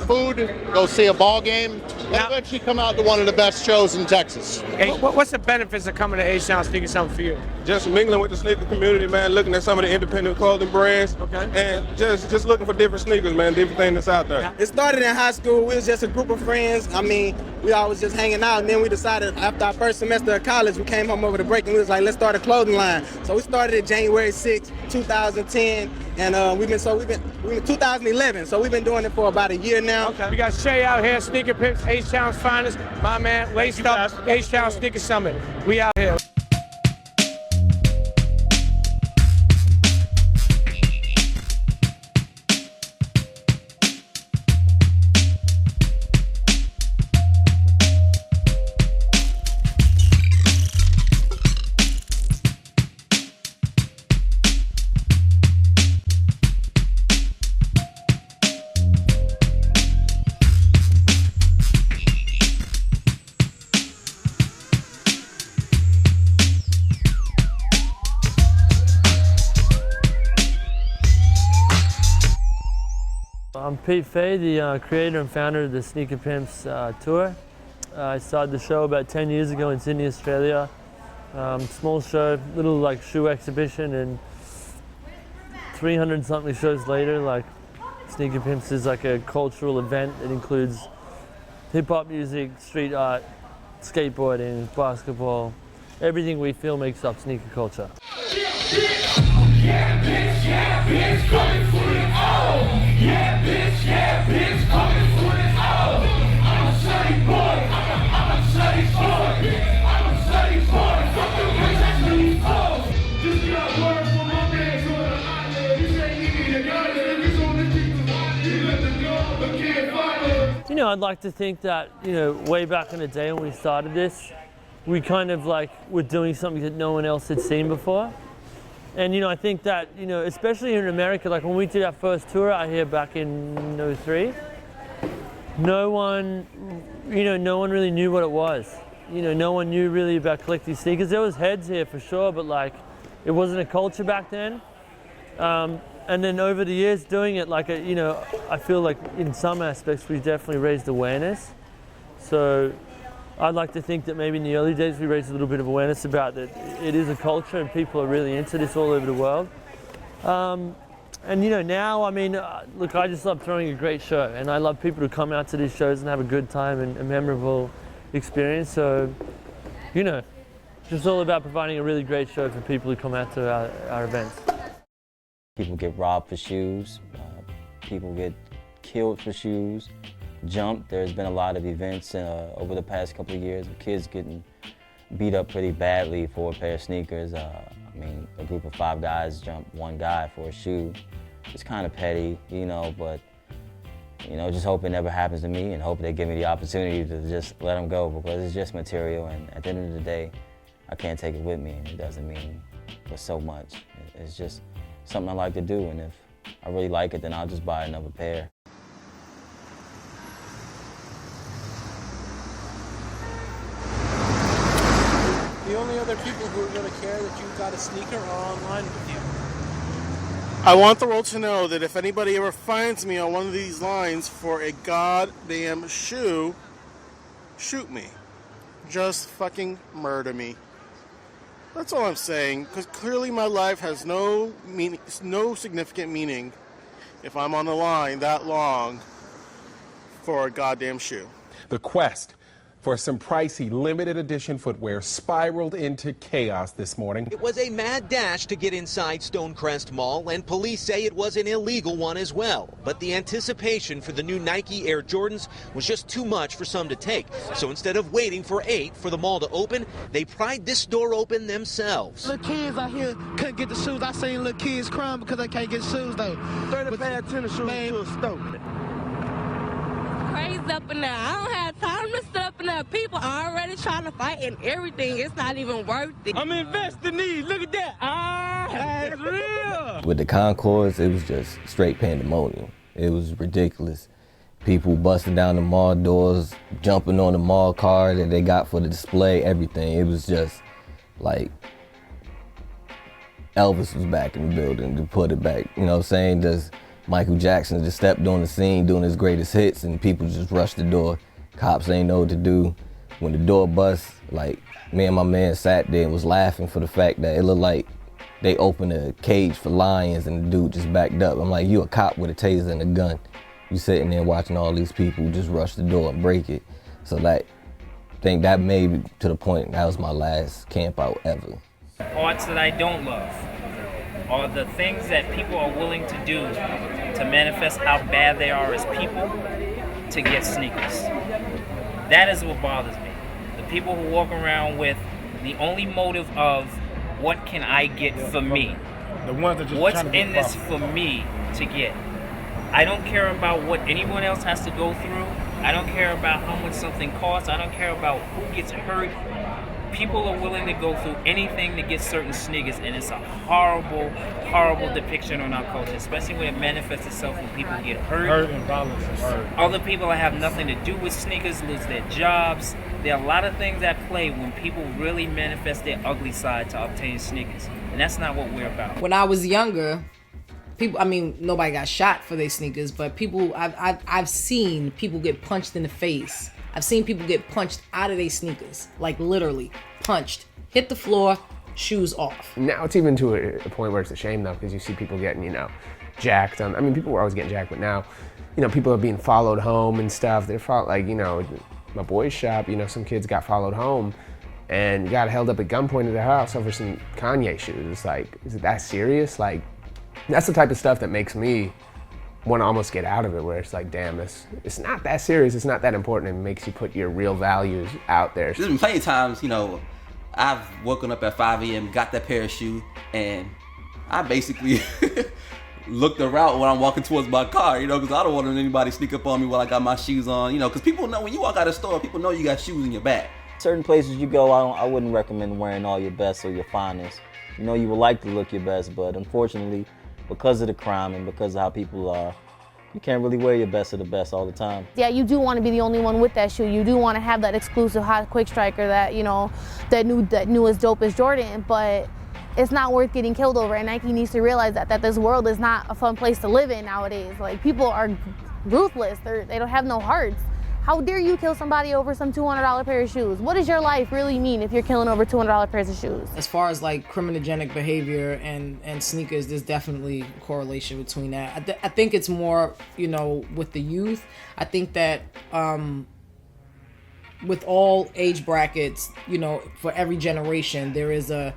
food, go see a ball game, and eventually come out to one of the best shows in Texas. Hey, what's the benefits of coming to H-Town Sneaker Summit for you? Just mingling with the sneaker community, man, looking at some of the independent clothing brands, and just looking for different sneakers, man, different things that's out there. It started in high school. We was just a group of friends. I mean, we always just hanging out, and then we decided after our first semester of college, we came home over the break, and we was like, let's start a clothing line. So we started it January 6, 2010, and we've been 2011, so we've been doing it for about a year now. Okay. We got Shay out here, Sneaker Picks, H-Town's finest, my man, laced up, H-Town Sneaker Summit. We out here. Pete Fay, the creator and founder of the Sneaker Pimps tour. I started the show about 10 years ago in Sydney, Australia. Small show, little like shoe exhibition, and 300 something shows later, like Sneaker Pimps is like a cultural event. It includes hip hop music, street art, skateboarding, basketball, everything we feel makes up sneaker culture. Yeah, bitch, coming for it all. Yeah, bitch, coming for it all. I'm a slutty boy, I'm a slutty boy, I'm a slutty boy, from the rich I really fall. Just got word from my man on the island. He said he need a guy that he's on the street. He let the go, but can't find it. You know, I'd like to think that, you know, way back in the day when we started this, we kind of like were doing something that no one else had seen before. And, you know, I think that, you know, especially here in America, like when we did our first tour out here back in '03, no one really knew what it was. You know, no one knew really about collecting sneakers. There was heads here for sure, but like, it wasn't a culture back then. And then over the years doing it, like, you know, I feel like in some aspects we definitely raised awareness. So I'd like to think that maybe in the early days we raised a little bit of awareness about that it is a culture and people are really into this all over the world. And you know, now, I mean, look, I just love throwing a great show, and I love people to come out to these shows and have a good time and a memorable experience. So, you know, just all about providing a really great show for people who come out to our events. People get robbed for shoes, people get killed for shoes, jumped. There's been a lot of events over the past couple of years of kids getting beat up pretty badly for a pair of sneakers. I mean, a group of 5 guys jumped one guy for a shoe. It's kind of petty, you know, but, you know, just hope it never happens to me and hope they give me the opportunity to just let them go, because it's just material, and at the end of the day, I can't take it with me, and it doesn't mean for so much. It's just something I like to do, and if I really like it, then I'll just buy another pair. The only other people who are going to care that you've got a sneaker are online with you. I want the world to know that if anybody ever finds me on one of these lines for a goddamn shoe, shoot me. Just fucking murder me. That's all I'm saying, because clearly my life has no significant meaning if I'm on the line that long for a goddamn shoe. The quest for some pricey limited edition footwear spiraled into chaos this morning. It was a mad dash to get inside Stonecrest Mall, and police say it was an illegal one as well. But the anticipation for the new Nike Air Jordans was just too much for some to take. So instead of waiting for 8 for the mall to open, they pried this store open themselves. Little kids out here couldn't get the shoes. I seen little kids crying because they can't get shoes though. 30 pair of tennis shoes to a store. Crazy up in there. I don't have time to sit up in there. People are already trying to fight and everything. It's not even worth it. I'm investing these. Look at that. That's real. With the Concords, it was just straight pandemonium. It was ridiculous. People busting down the mall doors, jumping on the mall car that they got for the display, everything. It was just like Elvis was back in the building, to put it back. You know what I'm saying? Just Michael Jackson just stepped on the scene doing his greatest hits, and people just rushed the door. Cops ain't know what to do. When the door bust, like, me and my man sat there and was laughing for the fact that it looked like they opened a cage for lions and the dude just backed up. I'm like, you a cop with a taser and a gun. You sitting there watching all these people just rush the door and break it. So that, I think that made me to the point, that was my last camp out ever. Arts that I don't love are the things that people are willing to do to manifest how bad they are as people to get sneakers. That is what bothers me. The people who walk around with the only motive of what can I get for me? The ones that just what's trying to get in this profit. for me to get? I don't care about what anyone else has to go through. I don't care about how much something costs. I don't care about who gets hurt. People are willing to go through anything to get certain sneakers, and it's a horrible, horrible depiction on our culture, especially when it manifests itself when people get hurt. And violence is hurt. Other people that have nothing to do with sneakers lose their jobs. There are a lot of things at play when people really manifest their ugly side to obtain sneakers, and that's not what we're about. When I was younger, people, I mean, nobody got shot for their sneakers, but people, I've seen people get punched in the face. I've seen people get punched out of their sneakers, like literally punched, hit the floor, shoes off. Now it's even to a point where it's a shame though, because you see people getting, you know, jacked. I mean, people were always getting jacked, but now, you know, people are being followed home and stuff. They're like, you know, my boy's shop, you know, some kids got followed home and got held up at gunpoint at their house over some Kanye shoes. It's like, is it that serious? Like, that's the type of stuff that makes me want to almost get out of it, where it's like, damn, it's not that serious, it's not that important, and it makes you put your real values out there. There's been plenty of times, you know, I've woken up at 5 a.m., got that pair of shoes, and I basically looked around when I'm walking towards my car, you know, because I don't want anybody to sneak up on me while I got my shoes on, you know, because people know when you walk out of the store, people know you got shoes in your bag. Certain places you go, I wouldn't recommend wearing all your best or your finest. You know, you would like to look your best, but unfortunately, because of the crime and because of how people are, you can't really wear your best of the best all the time. Yeah, you do want to be the only one with that shoe. You do want to have that exclusive hot quick striker that, you know, that newest dopest Jordan, but it's not worth getting killed over. And Nike needs to realize that this world is not a fun place to live in nowadays. Like, people are ruthless. They don't have no hearts. How dare you kill somebody over some $200 pair of shoes? What does your life really mean if you're killing over $200 pairs of shoes? As far as like criminogenic behavior and sneakers, there's definitely a correlation between that. I think it's more, you know, with the youth. I think that with all age brackets, you know, for every generation, there is a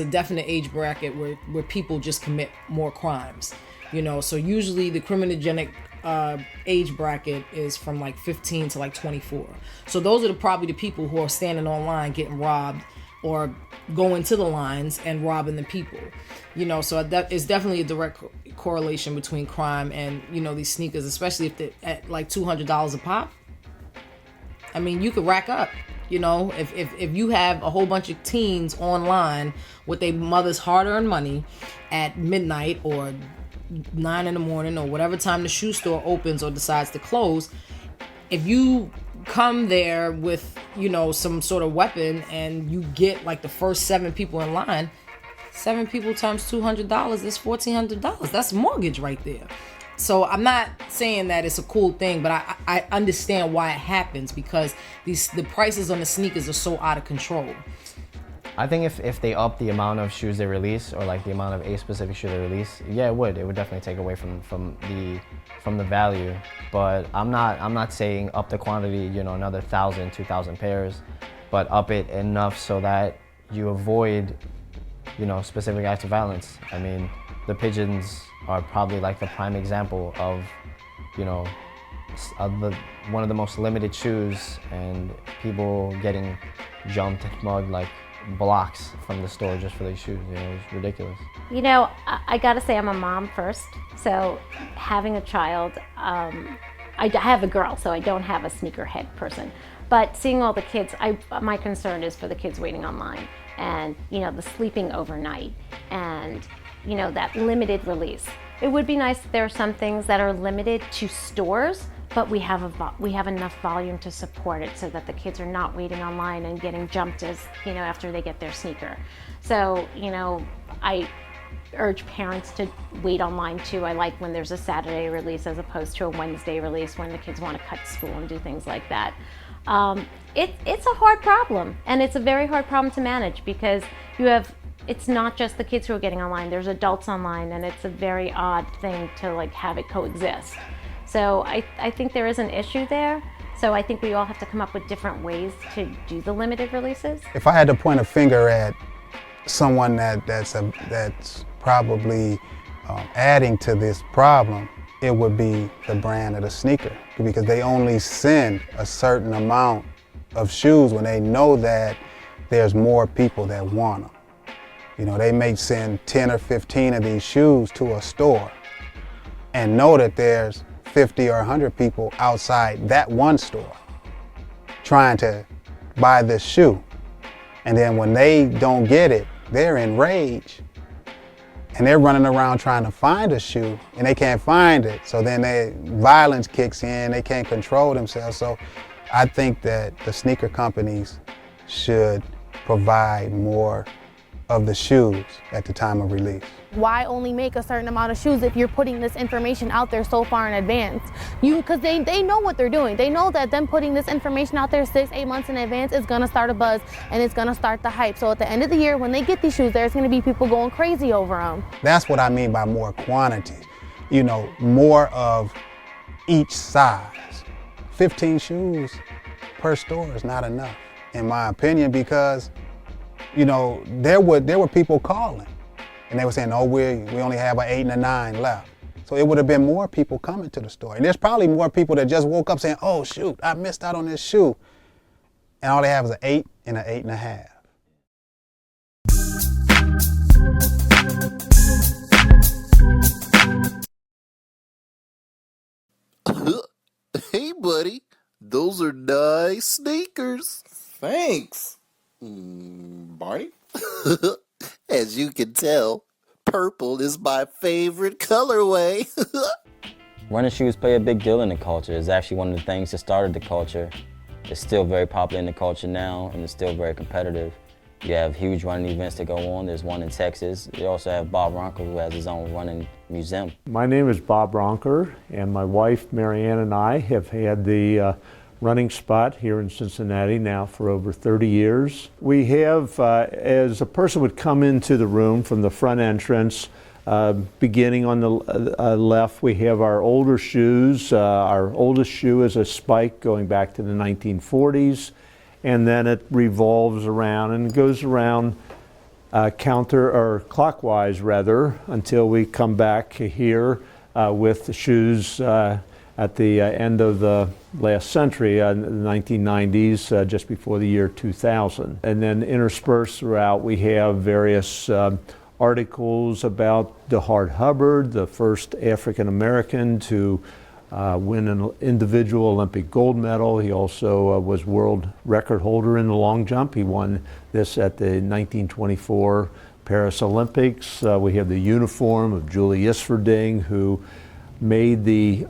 definite age bracket where people just commit more crimes. You know, so usually the criminogenic age bracket is from like 15 to like 24. So those are probably the people who are standing online getting robbed or going to the lines and robbing the people. You know, so that is definitely a direct correlation between crime and, you know, these sneakers, especially if they're at like $200 a pop. I mean, you could rack up. You know, if you have a whole bunch of teens online with their mother's hard-earned money at midnight or 9 in the morning or whatever time the shoe store opens or decides to close, if you come there with, you know, some sort of weapon and you get like the first 7 people in line, 7 people times $200 is $1,400. That's mortgage right there. So I'm not saying that it's a cool thing, but I understand why it happens, because the prices on the sneakers are so out of control. I think if they up the amount of shoes they release, or like the amount of a specific shoe they release, yeah, it would definitely take away from the value. But I'm not saying up the quantity, you know, another 1,000, 2,000 pairs, but up it enough so that you avoid, you know, specific acts of violence. I mean, the pigeons are probably like the prime example of, you know, one of the most limited shoes, and people getting jumped and mugged like blocks from the store just for these shoes. You know, it's ridiculous. You know, I gotta say I'm a mom first, so having a child, I have a girl, so I don't have a sneakerhead person, but seeing all the kids, my concern is for the kids waiting online, and, you know, the sleeping overnight, and, you know, that limited release. It would be nice if there are some things that are limited to stores, but we have enough volume to support it so that the kids are not waiting online and getting jumped as, you know, after they get their sneaker. So, you know, I urge parents to wait online too. I like when there's a Saturday release as opposed to a Wednesday release when the kids want to cut school and do things like that. It's a hard problem, and it's a very hard problem to manage, because it's not just the kids who are getting online, there's adults online, and it's a very odd thing to like have it coexist. So I think there is an issue there. So I think we all have to come up with different ways to do the limited releases. If I had to point a finger at someone that's probably adding to this problem, it would be the brand of the sneaker, because they only send a certain amount of shoes when they know that there's more people that want them. You know, they may send 10 or 15 of these shoes to a store and know that there's 50 or 100 people outside that one store trying to buy this shoe. And then when they don't get it, they're enraged. And they're running around trying to find a shoe, and they can't find it. So then violence kicks in, they can't control themselves. So I think that the sneaker companies should provide more of the shoes at the time of release. Why only make a certain amount of shoes if you're putting this information out there so far in advance? Because they know what they're doing. They know that them putting this information out there 6-8 months in advance is gonna start a buzz and it's gonna start the hype. So at the end of the year, when they get these shoes, there's gonna be people going crazy over them. That's what I mean by more quantity. You know, more of each size. 15 shoes per store is not enough, in my opinion, because, you know, there were people calling. And they were saying, oh, we only have an 8 and a 9 left. So it would have been more people coming to the store. And there's probably more people that just woke up saying, oh, shoot, I missed out on this shoe. And all they have is an 8 and an 8 and a half. Hey, buddy, those are nice sneakers. Thanks. Barney? As you can tell, purple is my favorite colorway. Running shoes play a big deal in the culture. It's actually one of the things that started the culture. It's still very popular in the culture now, and it's still very competitive. You have huge running events that go on. There's one in Texas. You also have Bob Ronker, who has his own running museum. My name is Bob Ronker, and my wife, Marianne, and I have had the running spot here in Cincinnati now for over 30 years. We have, as a person would come into the room from the front entrance, beginning on the left, we have our older shoes. Our oldest shoe is a Spike going back to the 1940s, and then it revolves around and goes around clockwise rather, until we come back here with the shoes at the end of the last century, the 1990s, just before the year 2000. And then interspersed throughout, we have various articles about DeHart Hubbard, the first African American to win an individual Olympic gold medal. He also was world record holder in the long jump. He won this at the 1924 Paris Olympics. We have the uniform of Julie Isferding, who made the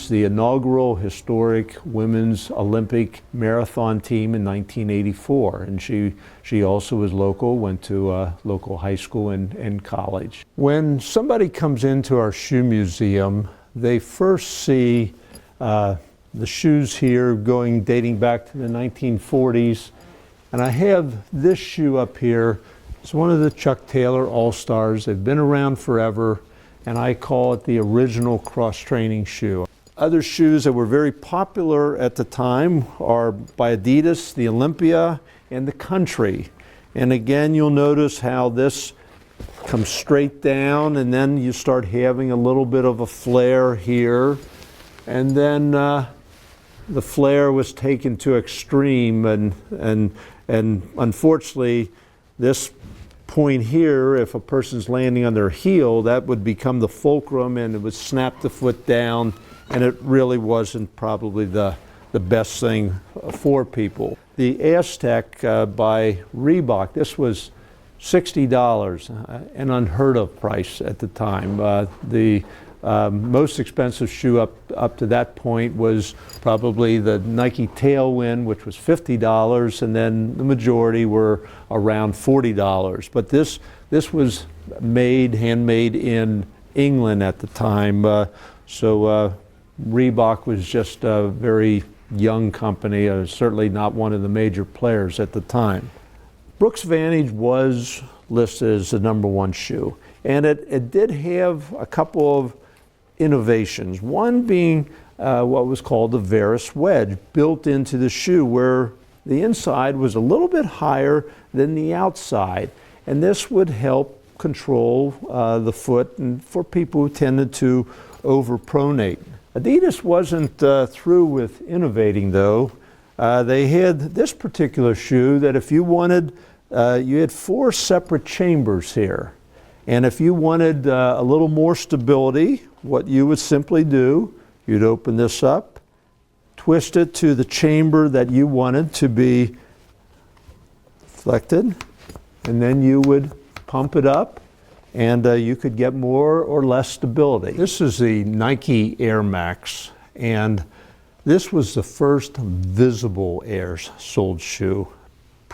inaugural historic women's Olympic marathon team in 1984. And she also was local, went to a local high school and college. When somebody comes into our shoe museum, they first see the shoes here dating back to the 1940s. And I have this shoe up here. It's one of the Chuck Taylor All-Stars. They've been around forever, and I call it the original cross-training shoe. Other shoes that were very popular at the time are by Adidas, the Olympia, and the Country. And again, you'll notice how this comes straight down, and then you start having a little bit of a flare here. And then the flare was taken to extreme, and unfortunately, this point here, if a person's landing on their heel, that would become the fulcrum and it would snap the foot down, and it really wasn't probably the best thing for people. The Aztec by Reebok, this was $60, an unheard of price at the time. The most expensive shoe up to that point was probably the Nike Tailwind, which was $50, and then the majority were around $40. But this was handmade in England at the time. So Reebok was just a very young company, certainly not one of the major players at the time. Brooks Vantage was listed as the #1 shoe, and it did have a couple of innovations. One being what was called the Varus wedge, built into the shoe, where the inside was a little bit higher than the outside, and this would help control the foot, and for people who tended to overpronate. Adidas wasn't through with innovating, though. They had this particular shoe that if you wanted, you had 4 separate chambers here. And if you wanted a little more stability, what you would simply do, you'd open this up, twist it to the chamber that you wanted to be flected, and then you would pump it up, and you could get more or less stability. This is the Nike Air Max, and this was the first visible air-soled shoe.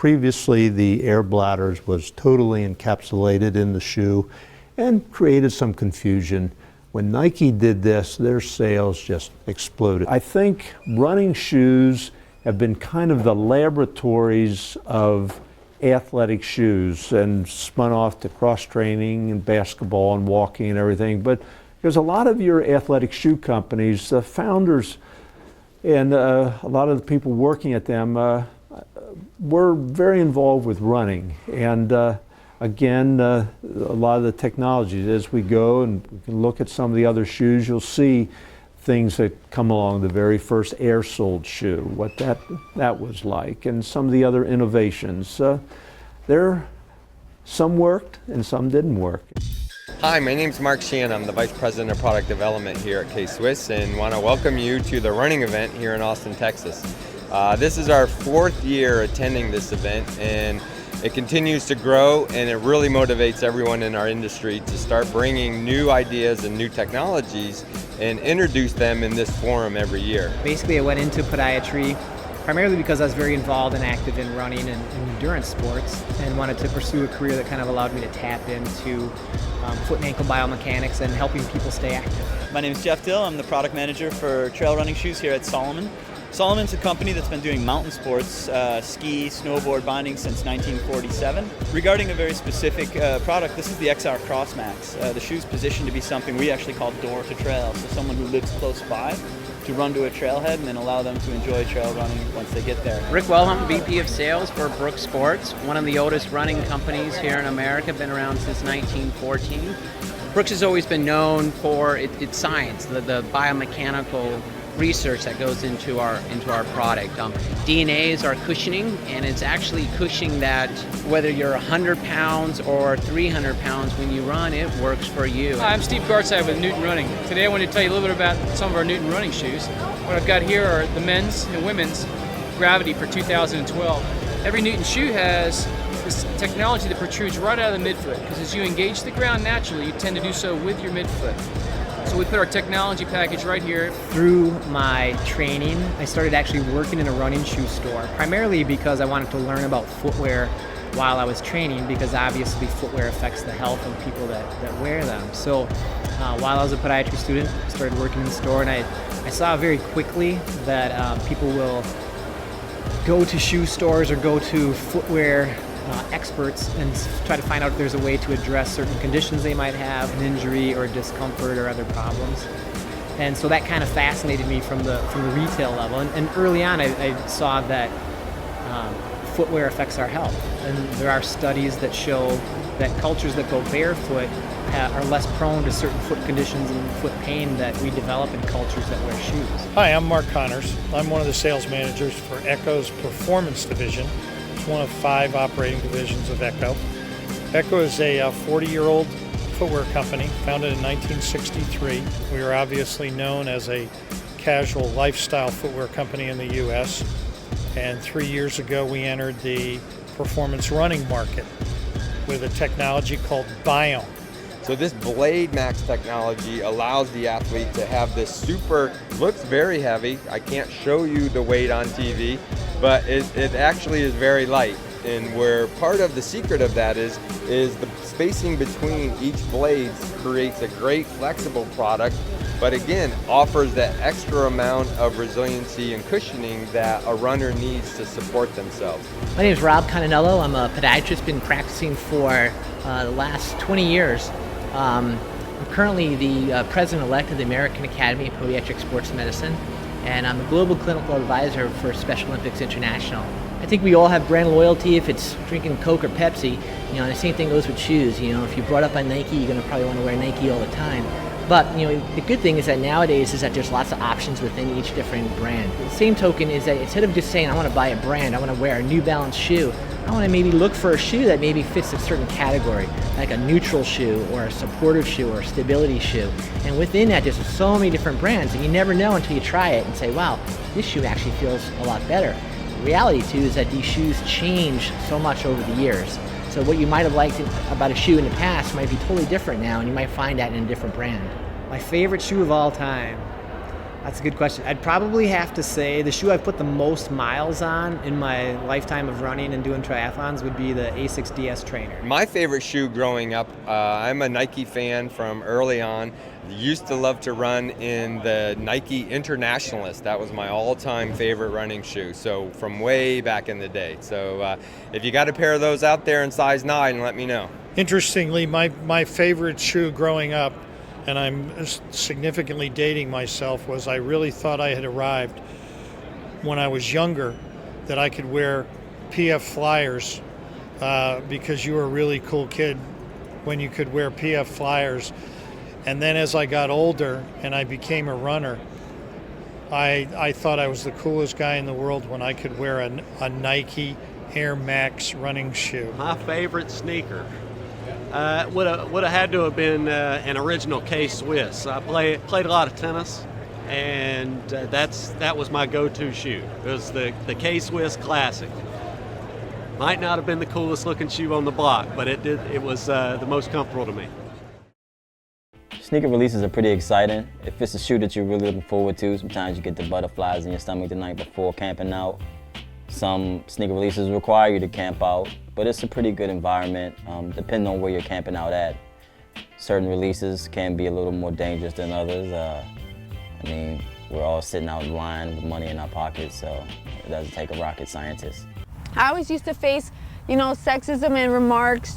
Previously, the air bladders was totally encapsulated in the shoe and created some confusion. When Nike did this, their sales just exploded. I think running shoes have been kind of the laboratories of athletic shoes and spun off to cross-training and basketball and walking and everything. But there's a lot of your athletic shoe companies, the founders and a lot of the people working at them were very involved with running. And again, a lot of the technologies, as we go and we can look at some of the other shoes, you'll see things that come along, the very first air-soled shoe, what that was like, and some of the other innovations. Some worked and some didn't work. Hi, my name is Mark Sheehan. I'm the Vice President of Product Development here at K-Swiss and want to welcome you to the running event here in Austin, Texas. This is our 4th year attending this event, and it continues to grow, and it really motivates everyone in our industry to start bringing new ideas and new technologies and introduce them in this forum every year. Basically, I went into podiatry primarily because I was very involved and active in running and endurance sports, and wanted to pursue a career that kind of allowed me to tap into foot and ankle biomechanics and helping people stay active. My name is Jeff Dill. I'm the product manager for trail running shoes here at Salomon. Salomon's a company that's been doing mountain sports, ski, snowboard, binding since 1947. Regarding a very specific product, this is the XR Crossmax. The shoe's positioned to be something we actually call door to trail, so someone who lives close by to run to a trailhead and then allow them to enjoy trail running once they get there. Rick Wellham, VP of Sales for Brooks Sports, one of the oldest running companies here in America, been around since 1914. Brooks has always been known for its science, the biomechanical research that goes into our product. DNA is our cushioning, and it's actually cushioning that whether you're 100 pounds or 300 pounds when you run, it works for you. Hi, I'm Steve Gartside with Newton Running. Today I want to tell you a little bit about some of our Newton running shoes. What I've got here are the men's and women's Gravity for 2012. Every Newton shoe has this technology that protrudes right out of the midfoot, because as you engage the ground naturally, you tend to do so with your midfoot. So we put our technology package right here. Through my training, I started actually working in a running shoe store, primarily because I wanted to learn about footwear while I was training, because obviously footwear affects the health of people that wear them. So while I was a podiatry student, I started working in the store, and I saw very quickly that people will go to shoe stores or go to footwear experts and try to find out if there's a way to address certain conditions they might have, an injury or discomfort or other problems. And so that kind of fascinated me from the retail level. And early on, I saw that footwear affects our health. And there are studies that show that cultures that go barefoot are less prone to certain foot conditions and foot pain that we develop in cultures that wear shoes. Hi, I'm Mark Connors. I'm one of the sales managers for Echo's Performance Division. It's one of 5 operating divisions of Echo. Echo is a 40-year-old footwear company founded in 1963. We are obviously known as a casual lifestyle footwear company in the U.S. And 3 years ago, we entered the performance running market with a technology called Biome. So this Blade Max technology allows the athlete to have this looks very heavy. I can't show you the weight on TV, but it actually is very light. And where part of the secret of that is the spacing between each blade creates a great flexible product, but again, offers that extra amount of resiliency and cushioning that a runner needs to support themselves. My name is Rob Coninello. I'm a podiatrist, been practicing for the last 20 years. I'm currently the president-elect of the American Academy of Podiatric Sports Medicine, and I'm a global clinical advisor for Special Olympics International. I think we all have brand loyalty if it's drinking Coke or Pepsi, and the same thing goes with shoes. If you're brought up on Nike, you're going to probably want to wear Nike all the time. But the good thing is that nowadays is that there's lots of options within each different brand. The same token is that instead of just saying I want to buy a brand, I want to wear a New Balance shoe, I want to maybe look for a shoe that maybe fits a certain category, like a neutral shoe or a supportive shoe or a stability shoe. And within that, there's so many different brands, and you never know until you try it and say, wow, this shoe actually feels a lot better. The reality, too, is that these shoes change so much over the years. So what you might have liked about a shoe in the past might be totally different now, and you might find that in a different brand. My favorite shoe of all time. That's a good question. I'd probably have to say the shoe I've put the most miles on in my lifetime of running and doing triathlons would be the ASICS DS Trainer. My favorite shoe growing up, I'm a Nike fan from early on. Used to love to run in the Nike Internationalist. That was my all-time favorite running shoe, so from way back in the day. So if you got a pair of those out there in size 9, let me know. Interestingly, my favorite shoe growing up, and I'm significantly dating myself, was I really thought I had arrived when I was younger that I could wear PF Flyers because you were a really cool kid when you could wear PF Flyers. And then as I got older and I became a runner, I thought I was the coolest guy in the world when I could wear a Nike Air Max running shoe. My favorite sneaker would have had to have been an original K-Swiss. I played a lot of tennis, and that was my go-to shoe. It was the K-Swiss Classic. Might not have been the coolest looking shoe on the block, but it was the most comfortable to me. Sneaker releases are pretty exciting. If it's a shoe that you're really looking forward to, sometimes you get the butterflies in your stomach the night before camping out. Some sneaker releases require you to camp out, but it's a pretty good environment, depending on where you're camping out at. Certain releases can be a little more dangerous than others. I mean, we're all sitting out in line with money in our pockets, so it doesn't take a rocket scientist. I always used to face, sexism and remarks,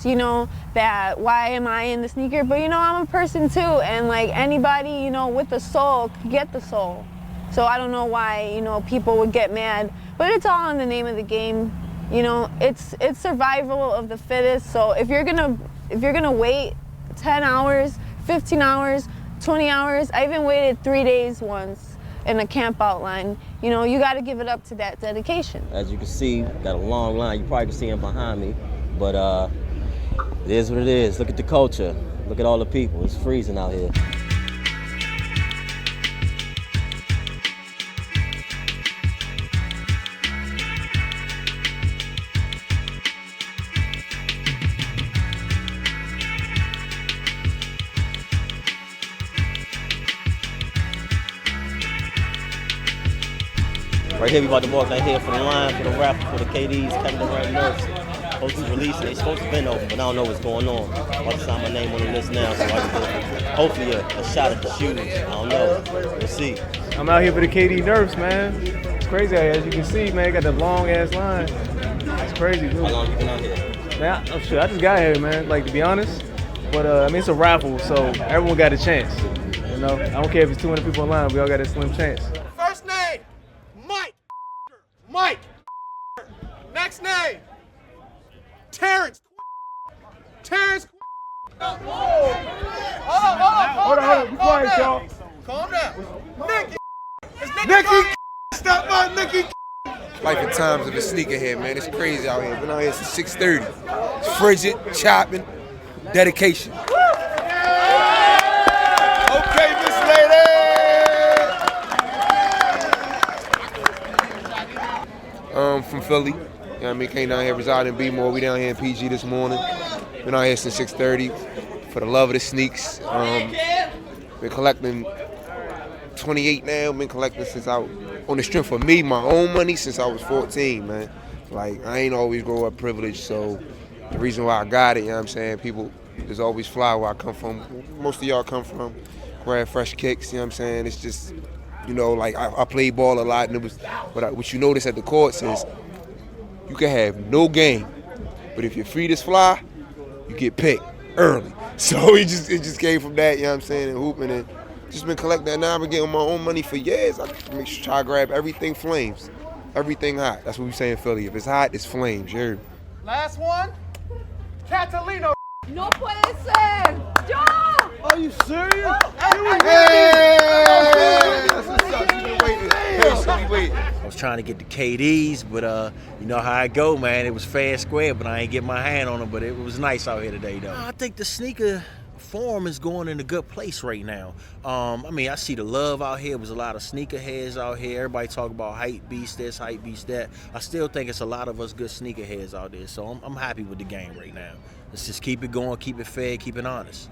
that why am I in the sneaker? But I'm a person too, and like anybody, with a soul could get the soul. So I don't know why, people would get mad, but it's all in the name of the game. It's survival of the fittest. So if you're gonna wait 10 hours, 15 hours, 20 hours, I even waited 3 days once in a camp out line. You got to give it up to that dedication. As you can see, got a long line. You probably can see him behind me, but it is what it is. Look at the culture. Look at all the people. It's freezing out here. Right here, we about to walk down here for the line, for the raffle, for the KDs, Kevin Durant Nerves. Supposed to release, they supposed to have been over, but I don't know what's going on. I'm about to sign my name on the list now, so I can get hopefully a shot at the shoes. I don't know. We'll see. I'm out here for the KD Nerves, man. It's crazy out here. As you can see, man, got the long ass line. It's crazy, dude. How long you been out here? Man, I just got here, man, like, to be honest. But, it's a raffle, so everyone got a chance. I don't care if it's 200 people in line, we all got a slim chance. First name, Mike. Next name, Terrence. Hold on. Be quiet, y'all. Calm down. Nicky. Nicky. Stop by Nicky. Life and times of a sneakerhead, man. It's crazy out here. Been out here since 6:30. It's frigid, chopping, dedication. Okay, Miss Lady. From Philly. You know what I mean? Came down here, reside in B-More. We down here in PG this morning. Been out here since 6:30 for the love of the sneaks. Been collecting 28 now. Been collecting since on the strength of me, my own money, since I was 14, man. Like, I ain't always grow up privileged, so the reason why I got it, you know what I'm saying? People just always fly where I come from. Most of y'all come from, grab fresh kicks, you know what I'm saying? It's just, like I played ball a lot, and what you notice at the courts is you can have no game, but if your feet is fly, you get picked early. So it just came from that, you know what I'm saying, and hooping, and just been collecting that. Now I've been getting my own money for years. I make sure try to grab everything flames, everything hot. That's what we say in Philly. If it's hot, it's flames, you heard? Last one, Catalino. No puede ser. Yo. Are you serious? I was trying to get the KDs, but you know how I go, man. It was fair and square, but I ain't get my hand on them. But it was nice out here today, though. I think the sneaker form is going in a good place right now. I see the love out here. There's a lot of sneakerheads out here. Everybody talk about hype beast this, hype beast that. I still think it's a lot of us good sneakerheads out there. So I'm happy with the game right now. Let's just keep it going, keep it fair, keep it honest.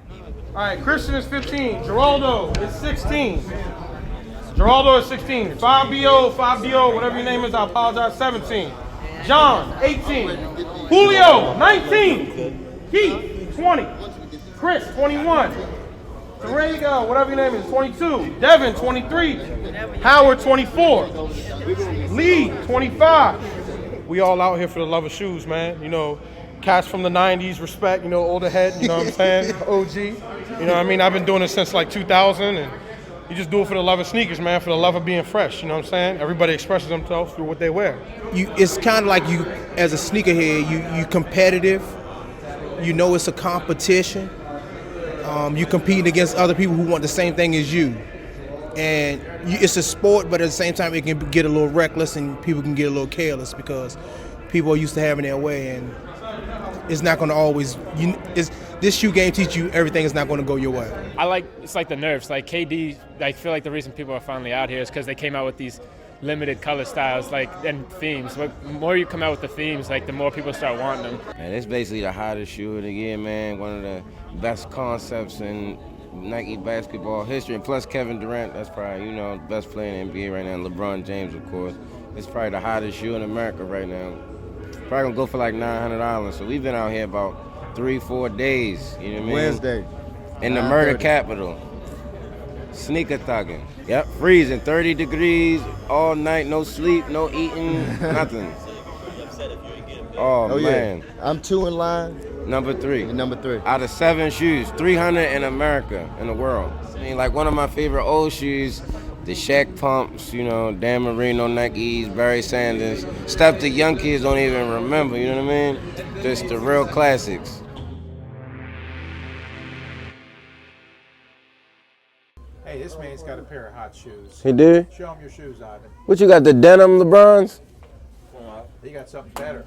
All right, Christian is 15. Geraldo is 16. Geraldo is 16. 5BO, 5DO, whatever your name is, I apologize, 17. John, 18. Julio, 19. Keith, 20. Chris, 21. Terrego, whatever your name is, 22. Devin, 23. Howard, 24. Lee, 25. We all out here for the love of shoes, man. You know, cats from the 90s, respect, you know, older head, you know what I'm saying? OG. You know what I mean? I've been doing this since like 2000, and you just do it for the love of sneakers, man, for the love of being fresh, you know what I'm saying? Everybody expresses themselves through what they wear. It's kind of like you, as a sneakerhead, you competitive. You know it's a competition. You competing against other people who want the same thing as you. And it's a sport, but at the same time, it can get a little reckless and people can get a little careless because people are used to having their way, and it's not going to always. This shoe game teach you everything is not going to go your way. It's like the nerfs. Like KD, I feel like the reason people are finally out here is because they came out with these limited color styles, and themes. But the more you come out with the themes, the more people start wanting them. Man, it's basically the hottest shoe of the year, man. One of the best concepts in Nike basketball history. And plus Kevin Durant, that's probably, the best player in the NBA right now. And LeBron James, of course. It's probably the hottest shoe in America right now. Probably gonna go for like $900. So we've been out here about 3-4 days, you know what I mean? Wednesday. In the murder capital. Sneaker thugging. Yep, freezing, 30 degrees, all night, no sleep, no eating, nothing. Oh man. Yeah. I'm 2 in line. Number 3. Number 3. Out of 7 shoes, 300 in America, in the world. I mean, like one of my favorite old shoes, the Shaq Pumps, Dan Marino Nikes, Barry Sanders, stuff the young kids don't even remember, you know what I mean? Just the real classics. Hey, this man's got a pair of hot shoes. He did? Show him your shoes, Ivan. What you got, the denim LeBrons? He got something better.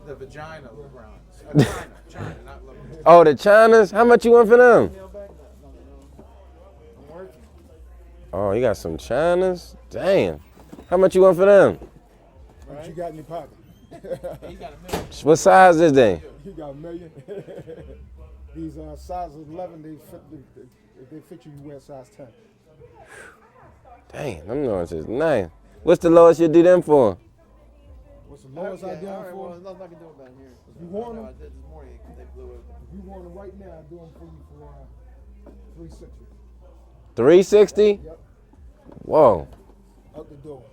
The vagina LeBrons. China, not LeBron. Oh, the Chinas? How much you want for them? Oh, you got some Chinas? Damn. How much you want for them? What you got in your pocket? What size is they? You got $1 million. These sizes 11, they fit you, you wear size 10. Damn, them noise is nice. What's the lowest you do them for? What's the lowest I do them for? Well, nothing I can do about here. If you want them? I did this morning because they blew it. If you want them right now, I do them for you for $360. 360? Yep. Whoa. Out the door.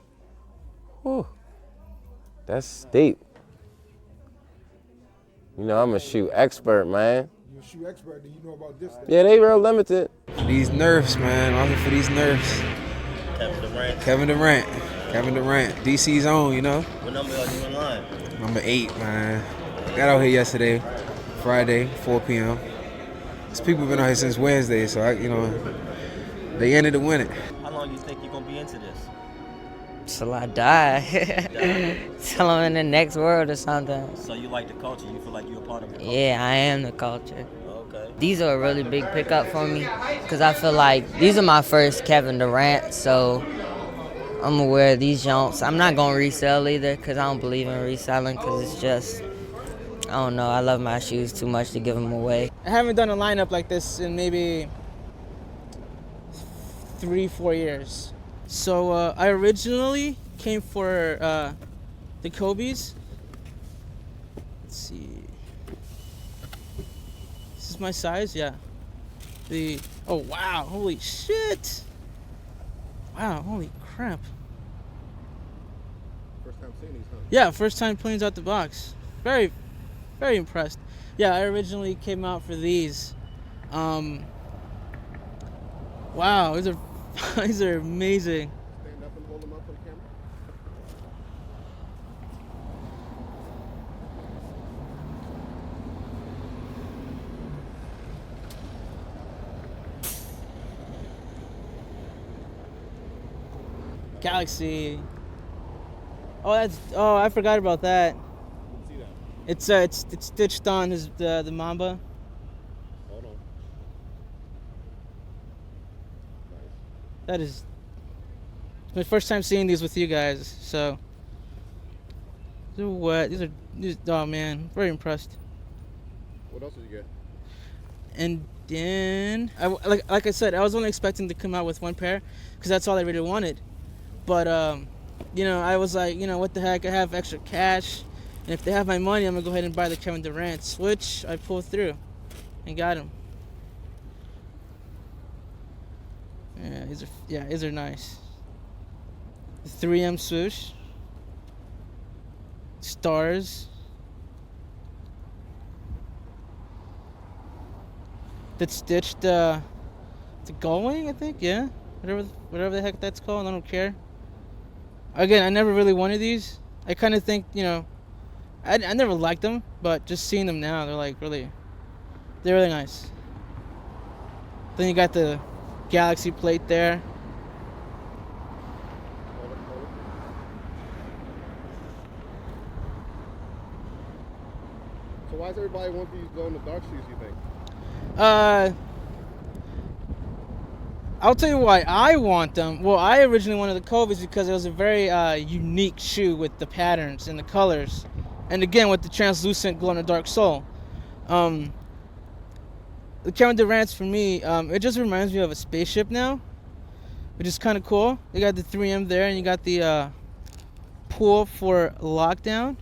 Whew. That's steep. I'm a shoe expert, man. You're a shoe expert, do you know about this thing? Yeah, they real limited. These nerfs, man. I'm here for these nerfs. Kevin Durant. DC's own, What number are you in line? Number 8, man. Got out here yesterday, Friday, 4 p.m. These people been out here since Wednesday, so they ended to win it. How long do you think you're gonna be into this? Till I die. Till I'm in the next world or something. So you like the culture? You feel like you're a part of the culture? Yeah, I am the culture. Okay. These are a really big pickup for me because I feel like these are my first Kevin Durant, so I'm gonna wear these jonks. I'm not gonna resell either because I don't believe in reselling because it's just, I don't know, I love my shoes too much to give them away. I haven't done a lineup like this in maybe 3-4 years. So I originally came for the Kobe's. Let's see. This is my size, yeah. Oh wow, holy shit. Wow, holy crap. First time seeing these, huh? Yeah, first time planes out the box. Very, very impressed. Yeah, I originally came out for these. Wow, these are amazing. Stand up and hold them up for the camera. Galaxy. Oh, I forgot about that. See that? It's stitched on the Mamba. Hold on. That is my first time seeing these with you guys, so they're wet. These oh man, very impressed. What else did you get? And then, like I said, I was only expecting to come out with one pair because that's all I really wanted. But, you know, I was like, you know, what the heck, I have extra cash. And if they have my money, I'm going to go ahead and buy the Kevin Durant's, which I pulled through and got them. Yeah, these are nice. The 3M swoosh. Stars. That stitched the Gullwing, I think, yeah. Whatever the heck that's called, I don't care. Again, I never really wanted these. I kind of think, you know, I never liked them, but just seeing them now, they're really nice. Then you got the Galaxy plate there. So why does everybody want these glow-in-the-dark shoes, you think? I'll tell you why I want them. Well, I originally wanted the Kobe's because it was a very unique shoe with the patterns and the colors. And again, with the translucent glow-in-the-dark sole. The Kevin Durant's, for me, it just reminds me of a spaceship now, which is kind of cool. You got the 3M there, and you got the pull for lockdown,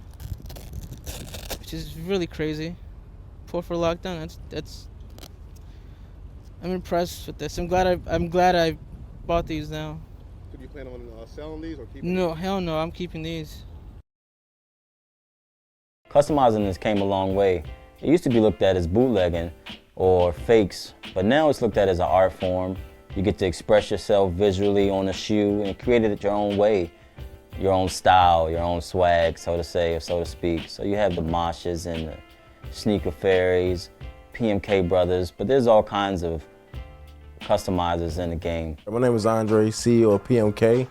which is really crazy. Pull for lockdown. That's. I'm impressed with this. I'm glad I bought these now. So do you plan on selling these or keeping No, these? hell no. I'm keeping these. Customizing this came a long way. It used to be looked at as bootlegging or fakes, but now it's looked at as an art form. You get to express yourself visually on a shoe and create it your own way, your own style, your own swag, so to say, or so to speak. So you have the Moshes and the Sneaker Fairies, PMK Brothers, but there's all kinds of customizers in the game. My name is Andre, CEO of PMK.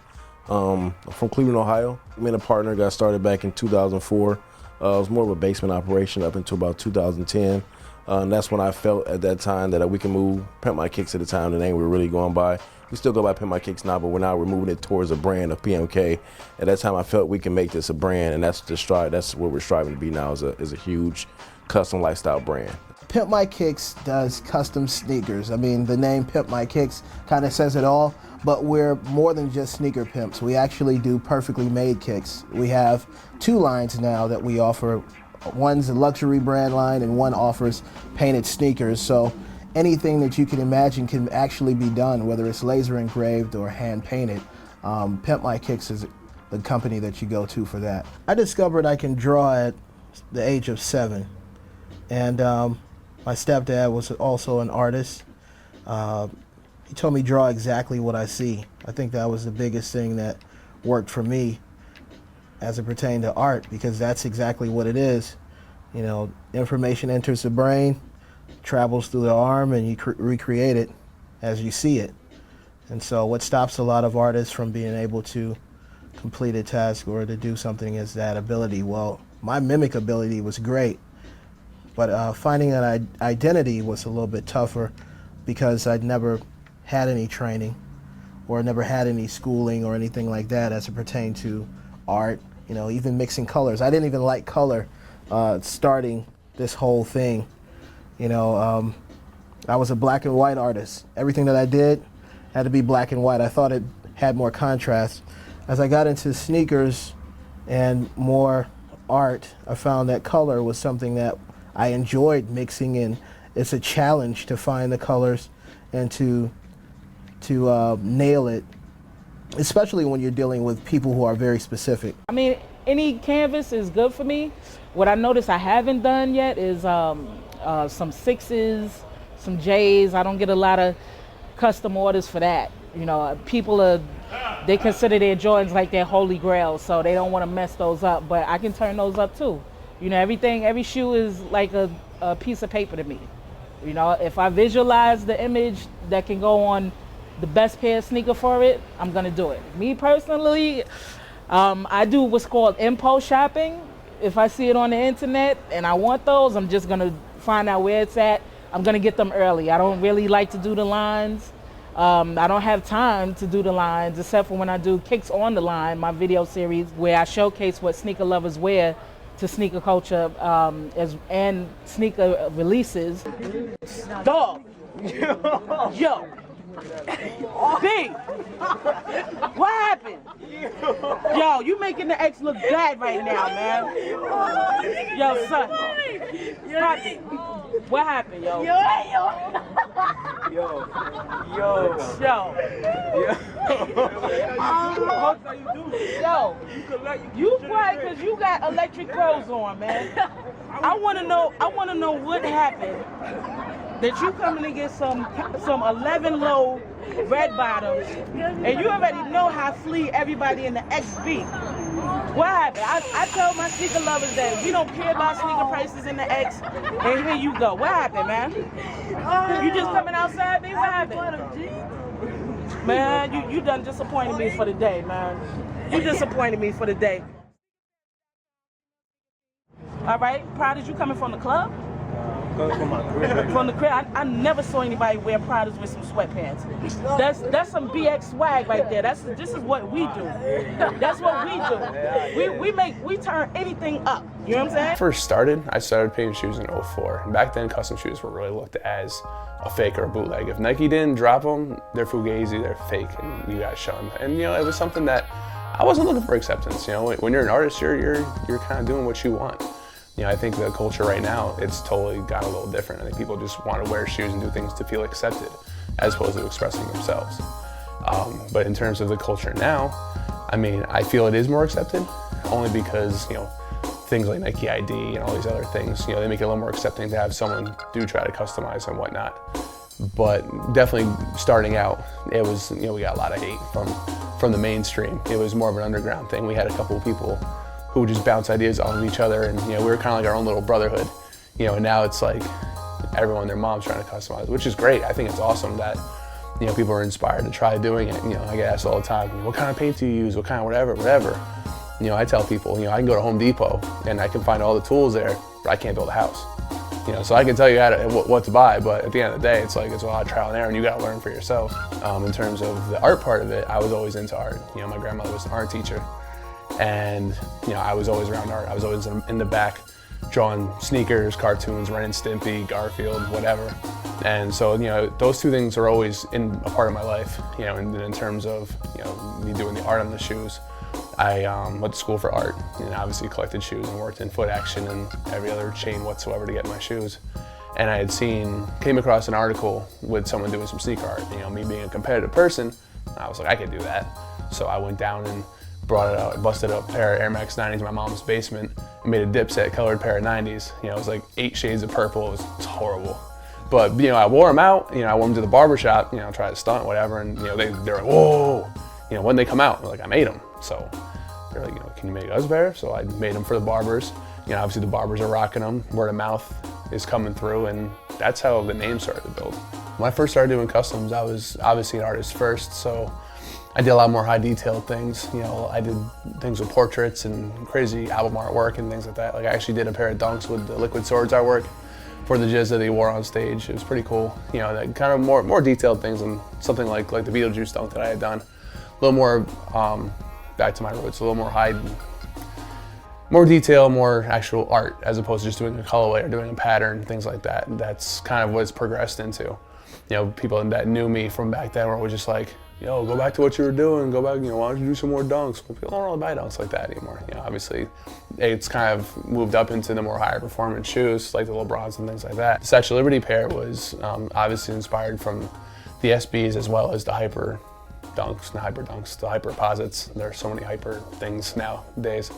I'm from Cleveland, Ohio. Me and a partner got started back in 2004. It was more of a basement operation up until about 2010. And that's when I felt at that time that we can move Pimp My Kicks at the time, the name we were really going by. We still go by Pimp My Kicks now, but we're moving it towards a brand of PMK. At that time I felt we can make this a brand, and that's what we're striving to be now, is a huge custom lifestyle brand. Pimp My Kicks does custom sneakers. I mean, the name Pimp My Kicks kind of says it all, but we're more than just sneaker pimps. We actually do perfectly made kicks. We have 2 lines now that we offer. One's a luxury brand line and one offers painted sneakers. So anything that you can imagine can actually be done, whether it's laser engraved or hand painted. Pimp My Kicks is the company that you go to for that. I discovered I can draw at the age of 7. And my stepdad was also an artist. He told me draw exactly what I see. I think that was the biggest thing that worked for me as it pertained to art, because that's exactly what it is. You know, information enters the brain, travels through the arm, and you recreate it as you see it. And so what stops a lot of artists from being able to complete a task or to do something is that ability. Well, my mimic ability was great, but finding an identity was a little bit tougher because I'd never had any training or never had any schooling or anything like that as it pertained to art, you know, even mixing colors. I didn't even like color starting this whole thing. You know, I was a black and white artist. Everything that I did had to be black and white. I thought it had more contrast. As I got into sneakers and more art, I found that color was something that I enjoyed mixing in. It's a challenge to find the colors and to nail it, especially when you're dealing with people who are very specific. I mean, any canvas is good for me. What I noticed I haven't done yet is some 6s, some J's. I don't get a lot of custom orders for that. You know, they consider their Jordans like their holy grail, so they don't want to mess those up, but I can turn those up too. You know, every shoe is like a piece of paper to me. You know, if I visualize the image that can go on the best pair of sneaker for it, I'm gonna do it. Me personally, I do what's called impulse shopping. If I see it on the internet and I want those, I'm just gonna find out where it's at. I'm gonna get them early. I don't really like to do the lines. I don't have time to do the lines except for when I do Kicks on the Line, my video series where I showcase what sneaker lovers wear to sneaker culture and sneaker releases. Dog, Yo. B, what happened? Yo, you making the X look bad right now, man. Yo, son. Poppy, what happened, yo? Yo, you quiet because you got electric clothes on, man. I want to know what happened. That you coming to get some 11 low red bottoms, and you already know how flee everybody in the XB. What happened? I told my sneaker lovers that we don't care about sneaker prices in the X, and here you go. What happened, man? You just coming outside, baby? What happened? Man, you done disappointed me for the day, man. You disappointed me for the day. All right, Pradas, you coming from the club? From the crib. I never saw anybody wear Pradas with some sweatpants. That's some BX swag right there. This is what we do. That's what we do. We turn anything up. You know what I'm saying? First started, I started painting shoes in 04. Back then, custom shoes were really looked as a fake or a bootleg. If Nike didn't drop them, they're fugazi, they're fake, and you got Shawn. And you know, it was something that I wasn't looking for acceptance. You know, when you're an artist, you're kind of doing what you want. You know, I think the culture right now, it's totally got a little different. I think people just want to wear shoes and do things to feel accepted, as opposed to expressing themselves. But in terms of the culture now, I mean, I feel it is more accepted, only because, you know, things like Nike ID and all these other things, you know, they make it a little more accepting to have someone do try to customize and whatnot. But definitely starting out, it was, you know, we got a lot of hate from the mainstream. It was more of an underground thing. We had a couple of people who would just bounce ideas off of each other, and you know, we were kind of like our own little brotherhood. You know, and now it's like everyone, their mom's trying to customize, which is great. I think it's awesome that, you know, people are inspired to try doing it. You know, I get asked all the time, what kind of paint do you use? What kind of whatever. You know, I tell people, you know, I can go to Home Depot and I can find all the tools there, but I can't build a house. You know, so I can tell you what to buy, but at the end of the day, it's like, it's a lot of trial and error, and you got to learn for yourself. In terms of the art part of it, I was always into art. You know, my grandmother was an art teacher. And, you know, I was always around art. I was always in the back drawing sneakers, cartoons, Ren and Stimpy, Garfield, whatever. And so, you know, those two things are always a part of my life, you know, and in terms of, you know, me doing the art on the shoes. I went to school for art and obviously collected shoes and worked in Foot Action and every other chain whatsoever to get my shoes. And I had came across an article with someone doing some sneaker art. You know, me being a competitive person, I was like, I could do that. So I went down and brought it out, busted up a pair of Air Max 90s in my mom's basement and made a Dipset colored pair of 90s. You know, it was like 8 shades of purple. It was horrible. But, you know, I wore them out. You know, I wore them to the barbershop, you know, try to stunt, whatever. And, you know, they're like, whoa. You know, when they come out, like, I made them. So they're like, you know, can you make us better? So I made them for the barbers. You know, obviously the barbers are rocking them. Word of mouth is coming through. And that's how the name started to build. When I first started doing customs, I was obviously an artist first. So I did a lot more high detailed things. You know, I did things with portraits and crazy album artwork and things like that. Like I actually did a pair of dunks with the Liquid Swords artwork for the jizz that they wore on stage. It was pretty cool. You know, that kind of more detailed things than something like the Beetlejuice dunk that I had done. A little more back to my roots, a little more detail, more actual art, as opposed to just doing a colorway or doing a pattern, things like that. And that's kind of what it's progressed into. You know, people that knew me from back then were just like, yo, go back to what you were doing, go back, you know, why don't you do some more dunks? Well, people don't really buy dunks like that anymore. You know, obviously, it's kind of moved up into the more higher performance shoes, like the LeBrons and things like that. The Statue of Liberty pair was obviously inspired from the SBs as well as the hyper dunks, the hyperposits. There are so many hyper things nowadays.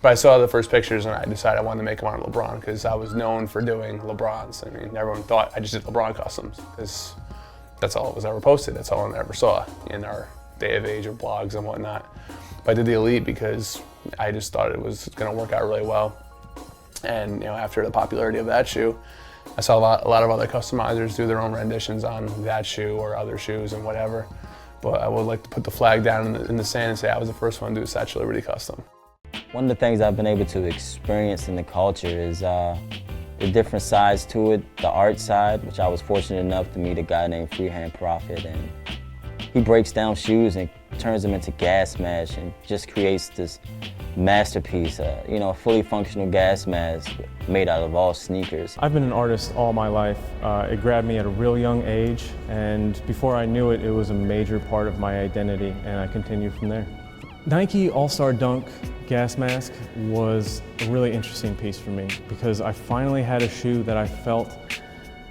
But I saw the first pictures and I decided I wanted to make them on LeBron because I was known for doing LeBrons. I mean, everyone thought I just did LeBron customs because that's all it was ever posted. That's all I ever saw in our day of age of blogs and whatnot. But I did the Elite because I just thought it was going to work out really well. And you know, after the popularity of that shoe, I saw a lot of other customizers do their own renditions on that shoe or other shoes and whatever. But I would like to put the flag down in the sand and say I was the first one to do a Statue of Liberty custom. One of the things I've been able to experience in the culture is the different sides to it, the art side, which I was fortunate enough to meet a guy named Freehand Prophet, and he breaks down shoes and turns them into gas mash and just creates this masterpiece, you know, a fully functional gas mask made out of all sneakers. I've been an artist all my life. It grabbed me at a real young age, and before I knew it, it was a major part of my identity, and I continued from there. Nike All-Star Dunk gas mask was a really interesting piece for me because I finally had a shoe that I felt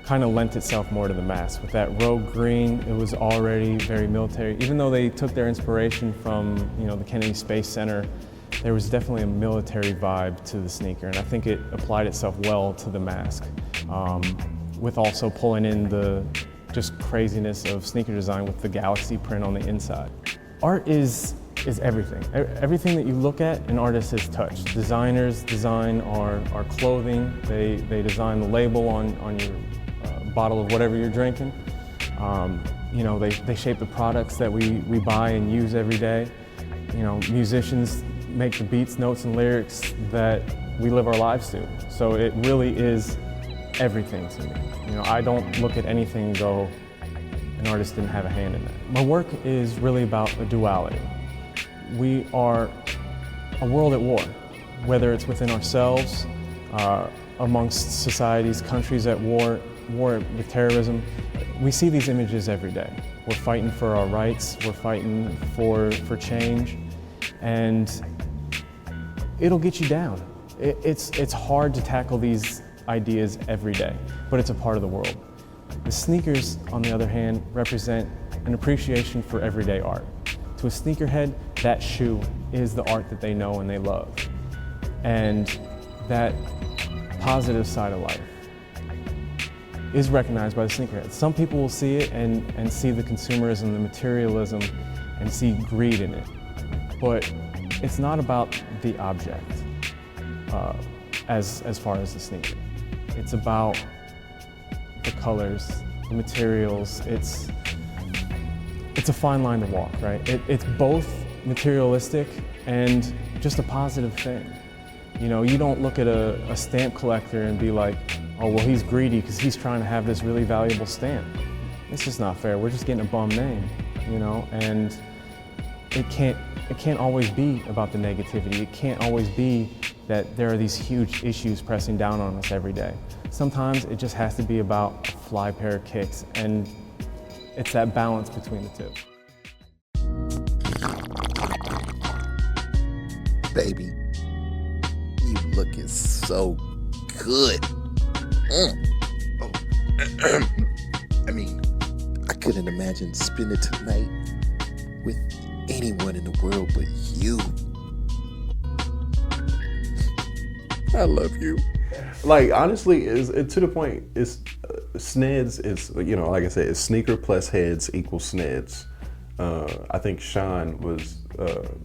kind of lent itself more to the mask. With that rogue green, it was already very military. Even though they took their inspiration from, you know, the Kennedy Space Center, there was definitely a military vibe to the sneaker, and I think it applied itself well to the mask, with also pulling in the just craziness of sneaker design with the galaxy print on the inside. Art is everything. Everything that you look at, an artist has touched. Designers design our clothing. They design the label on your bottle of whatever you're drinking. You know, they shape the products that we buy and use every day. You know, musicians make the beats, notes, and lyrics that we live our lives to. So it really is everything to me. You know, I don't look at anything and go, an artist didn't have a hand in that. My work is really about a duality. We are a world at war, whether it's within ourselves, amongst societies, countries at war with terrorism. We see these images every day. We're fighting for our rights, we're fighting for change, and it'll get you down. It's hard to tackle these ideas every day, but it's a part of the world. The sneakers, on the other hand, represent an appreciation for everyday art. To a sneakerhead, that shoe is the art that they know and they love. And that positive side of life is recognized by the sneakerhead. Some people will see it and see the consumerism, the materialism, and see greed in it. But it's not about the object as far as the sneaker. It's about the colors, the materials. It's a fine line to walk, right? It's both materialistic and just a positive thing. You know, you don't look at a stamp collector and be like, oh, well, he's greedy because he's trying to have this really valuable stamp. It's just not fair. We're just getting a bum name, you know? And it can't always be about the negativity. It can't always be that there are these huge issues pressing down on us every day. Sometimes it just has to be about a fly pair of kicks, and it's that balance between the two. Baby, you looking so good. I mean, I couldn't imagine spending tonight with anyone in the world but you. I love you. Like, honestly, to the point, it's sneds is, you know, like I said, it's sneaker plus heads equals sneds. I think Shawn was,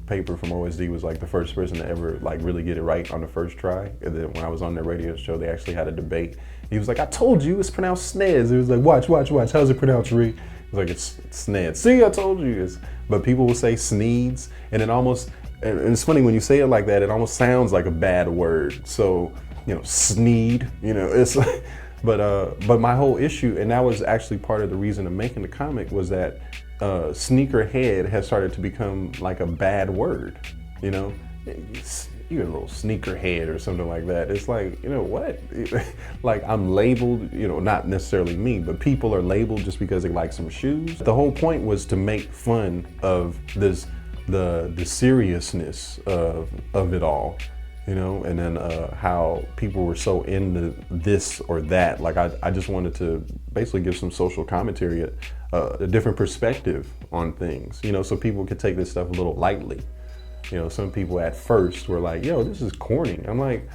Paper from OSD was like the first person to ever like really get it right on the first try. And then when I was on their radio show, they actually had a debate. He was like, I told you it's pronounced sneds. It was like, watch, how's it pronounced, Ree? It was like, it's sneds. See, I told you. But people will say sneeds, and it almost, and it's funny when you say it like that, it almost sounds like a bad word. So, you know, sneed, you know, it's like, but my whole issue, and that was actually part of the reason of making the comic, was that sneakerhead has started to become like a bad word, you know? You're a little sneakerhead or something like that. It's like, you know what? Like, I'm labeled, you know, not necessarily me, but people are labeled just because they like some shoes. The whole point was to make fun of this, the seriousness of it all, you know, and then how people were so into this or that. Like, I just wanted to basically give some social commentary, a different perspective on things, you know, so people could take this stuff a little lightly. You know, some people at first were like, yo, this is corny. I'm like,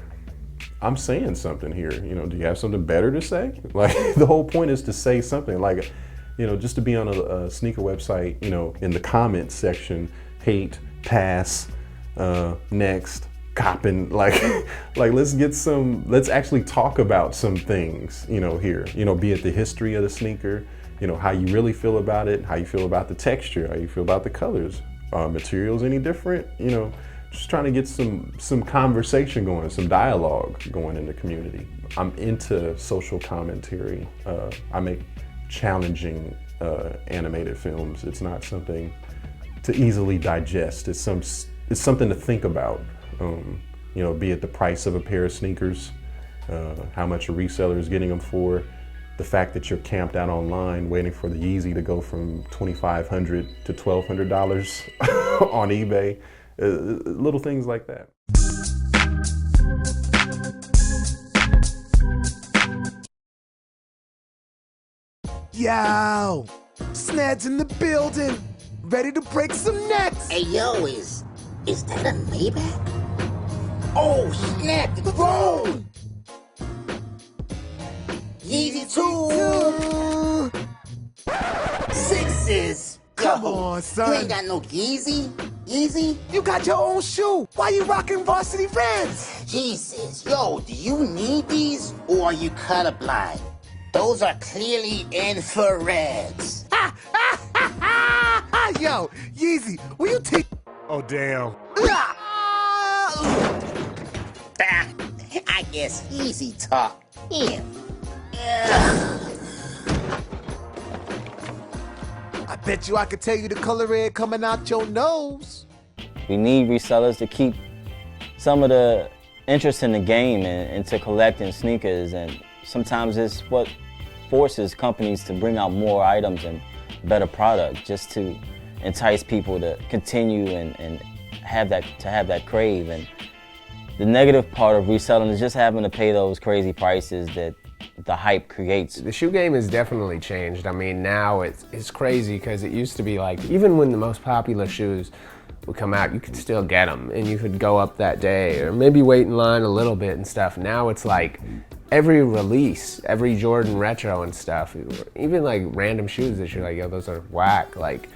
I'm saying something here. You know, do you have something better to say? Like, the whole point is to say something. Like, you know, just to be on a sneaker website, you know, in the comments section, hate, pass, next, copping, like let's actually talk about some things, you know, here. You know, be it the history of the sneaker, you know, how you really feel about it, how you feel about the texture, how you feel about the colors. Materials any different, you know, just trying to get some conversation going, some dialogue going in the community. I'm into social commentary. I make challenging animated films. It's not something to easily digest. It's something to think about You know, be it the price of a pair of sneakers, how much a reseller is getting them for, the fact that you're camped out online waiting for the Yeezy to go from $2,500 to $1,200 on eBay, little things like that. Yo, Sned's in the building, ready to break some necks. Hey yo, is that a Maybach? Oh snap, the phone! Yeezy 2! Sixes! Come on, son. You ain't got no Yeezy? Yeezy? You got your own shoe. Why you rocking Varsity Reds? Jesus, yo, do you need these or are you colorblind? Those are clearly infrareds. Yo, Yeezy, will you take... Oh, damn. I guess easy talk. Yeah. I bet you I could tell you the color red coming out your nose. We need resellers to keep some of the interest in the game and to collecting sneakers, and sometimes it's what forces companies to bring out more items and better product just to entice people to continue and have that crave. And the negative part of reselling is just having to pay those crazy prices that the hype creates. The shoe game has definitely changed. I mean, now it's crazy because it used to be like, even when the most popular shoes would come out, you could still get them and you could go up that day or maybe wait in line a little bit and stuff. Now it's like every release, every Jordan retro and stuff, even like random shoes that you're like, yo, those are whack. Like,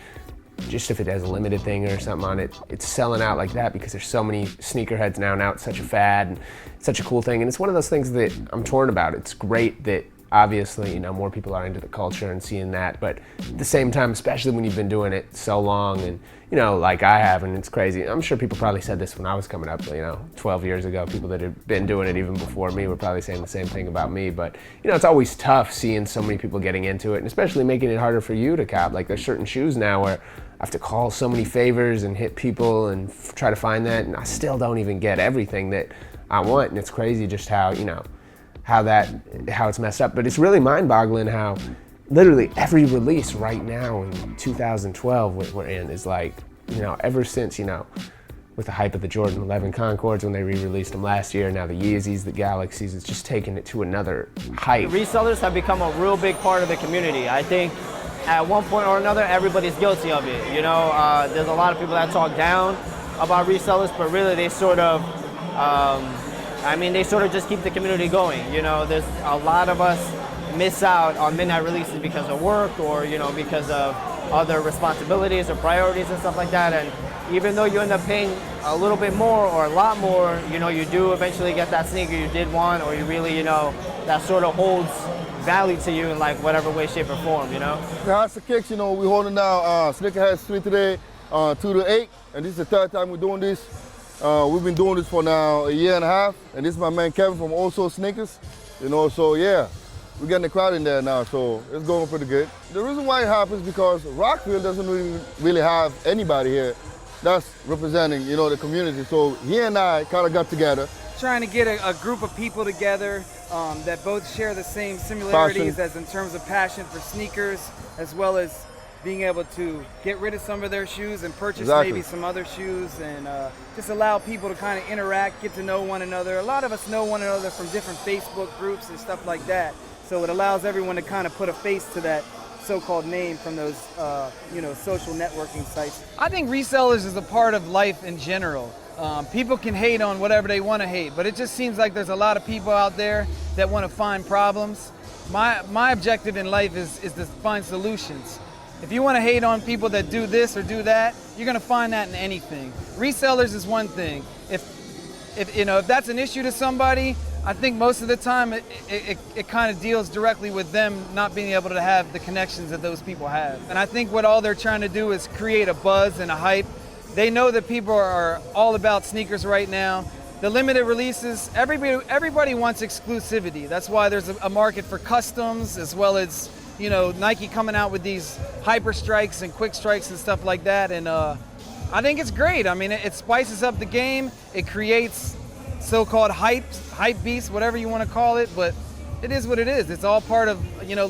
just if it has a limited thing or something on it, it's selling out like that because there's so many sneakerheads now it's such a fad and it's such a cool thing. And it's one of those things that I'm torn about. It's great that obviously, you know, more people are into the culture and seeing that, but at the same time, especially when you've been doing it so long and, you know, like I have, and it's crazy. I'm sure people probably said this when I was coming up, you know, 12 years ago. People that had been doing it even before me were probably saying the same thing about me, but, you know, it's always tough seeing so many people getting into it and especially making it harder for you to cop. Like there's certain shoes now where I have to call so many favors and hit people and try to find that, and I still don't even get everything that I want, and it's crazy just how, you know, how it's messed up. But it's really mind-boggling how literally every release right now in 2012 we're in is like, you know, ever since, you know, with the hype of the Jordan 11 Concords when they re-released them last year, now the Yeezys, the Galaxies, it's just taken it to another height. The resellers have become a real big part of the community. I think at one point or another, everybody's guilty of it. You know, there's a lot of people that talk down about resellers, but really they sort of, they sort of just keep the community going. You know, there's a lot of us miss out on midnight releases because of work or, you know, because of other responsibilities or priorities and stuff like that. And even though you end up paying a little bit more or a lot more, you know, you do eventually get that sneaker you did want, or you really, you know, that sort of holds value to you in like whatever way, shape, or form, you know? The House of Kicks, you know, we're holding down Sneakerheads Street today, 2 to 8, and this is the third time we're doing this. We've been doing this for now a year and a half, and this is my man Kevin from Also Sneakers, you know, so yeah, we're getting the crowd in there now, so it's going pretty good. The reason why it happens is because Rockville doesn't really have anybody here that's representing, you know, the community, so he and I kind of got together. Trying to get a group of people together that both share the same similarities Passion. as in terms of passion for sneakers, as well as being able to get rid of some of their shoes and purchase maybe some other shoes, and just allow people to kind of interact, get to know one another. A lot of us know one another from different Facebook groups and stuff like that, so it allows everyone to kind of put a face to that so-called name from those you know, social networking sites. I think resellers is a part of life in general. People can hate on whatever they want to hate, but it just seems like there's a lot of people out there that want to find problems. My objective in life is to find solutions. If you want to hate on people that do this or do that, you're going to find that in anything. Resellers is one thing. If you know, if that's an issue to somebody, I think most of the time it kind of deals directly with them not being able to have the connections that those people have. And I think what all they're trying to do is create a buzz and a hype. They know that people are all about sneakers right now. The limited releases, everybody wants exclusivity. That's why there's a market for customs, as well as, you know, Nike coming out with these hyper strikes and quick strikes and stuff like that. And I think it's great. I mean, it spices up the game. It creates so-called hype beasts, whatever you want to call it, but it is what it is. It's all part of,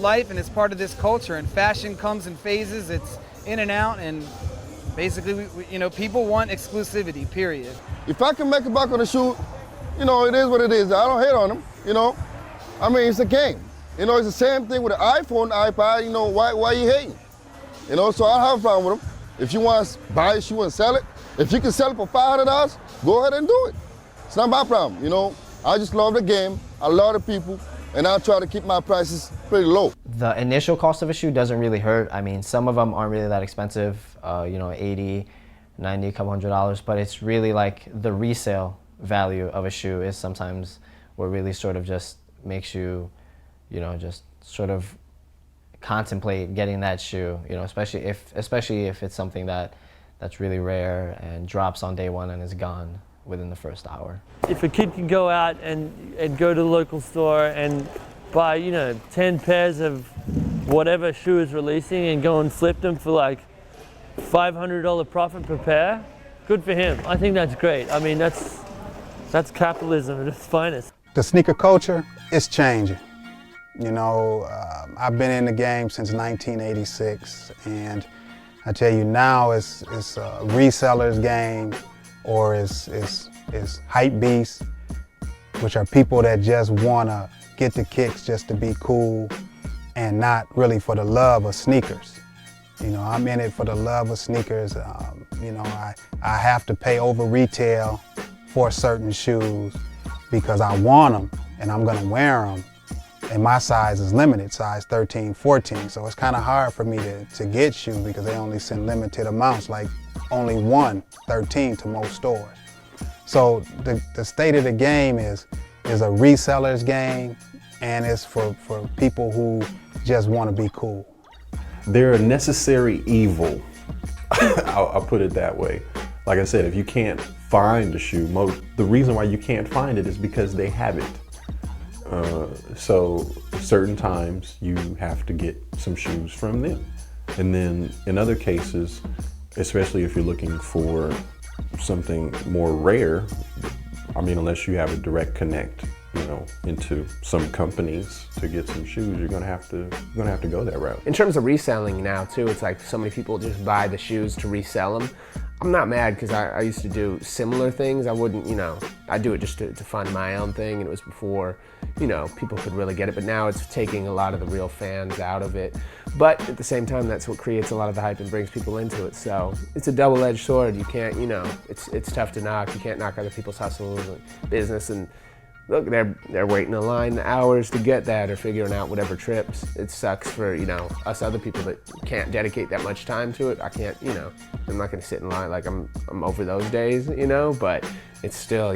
life, and it's part of this culture, and fashion comes in phases. It's in and out, and basically, people want exclusivity, period. If I can make a buck on a shoe, it is what it is. I don't hate on them, I mean, it's a game. It's the same thing with the iPhone, iPad, why you hating? So I don't have a problem with them. If you want to buy a shoe and sell it, if you can sell it for $500, go ahead and do it. It's not my problem, I just love the game, I love the people, and I try to keep my prices pretty low. The initial cost of a shoe doesn't really hurt. I mean, some of them aren't really that expensive, $80, $90, a couple $100, but it's really like the resale value of a shoe is sometimes what really sort of just makes you, just sort of contemplate getting that shoe, especially if it's something that's really rare and drops on day one and is gone within the first hour. If a kid can go out and go to the local store and buy, 10 pairs of whatever shoe is releasing and go and flip them for like $500 profit per pair, good for him. I think that's great. I mean, that's capitalism at its finest. The sneaker culture is changing. I've been in the game since 1986, and I tell you now it's a resellers game, or it's hype beasts, which are people that just want to get the kicks just to be cool and not really for the love of sneakers. I'm in it for the love of sneakers. I have to pay over retail for certain shoes because I want them and I'm gonna wear them. And my size is limited, size 13, 14. So it's kind of hard for me to get shoes because they only send limited amounts, like only 13 to most stores. So the state of the game is a reseller's game, and it's for people who just want to be cool. They're a necessary evil. I'll put it that way. Like I said, if you can't find a shoe, the reason why you can't find it is because they have it. So certain times you have to get some shoes from them. And then in other cases, especially if you're looking for something more rare, I mean, unless you have a direct connect, into some companies to get some shoes, you're gonna have to go that route. In terms of reselling now too, it's like so many people just buy the shoes to resell them. I'm not mad because I used to do similar things. I wouldn't, I do it just to fund my own thing, and it was before, people could really get it, but now it's taking a lot of the real fans out of it. But at the same time, that's what creates a lot of the hype and brings people into it. So it's a double-edged sword. You can't, it's tough to knock. You can't knock other people's hustles and business. And look, they're waiting in line hours to get that or figuring out whatever trips. It sucks for, us other people that can't dedicate that much time to it. I can't, I'm not gonna sit in line, like I'm over those days, but it's still,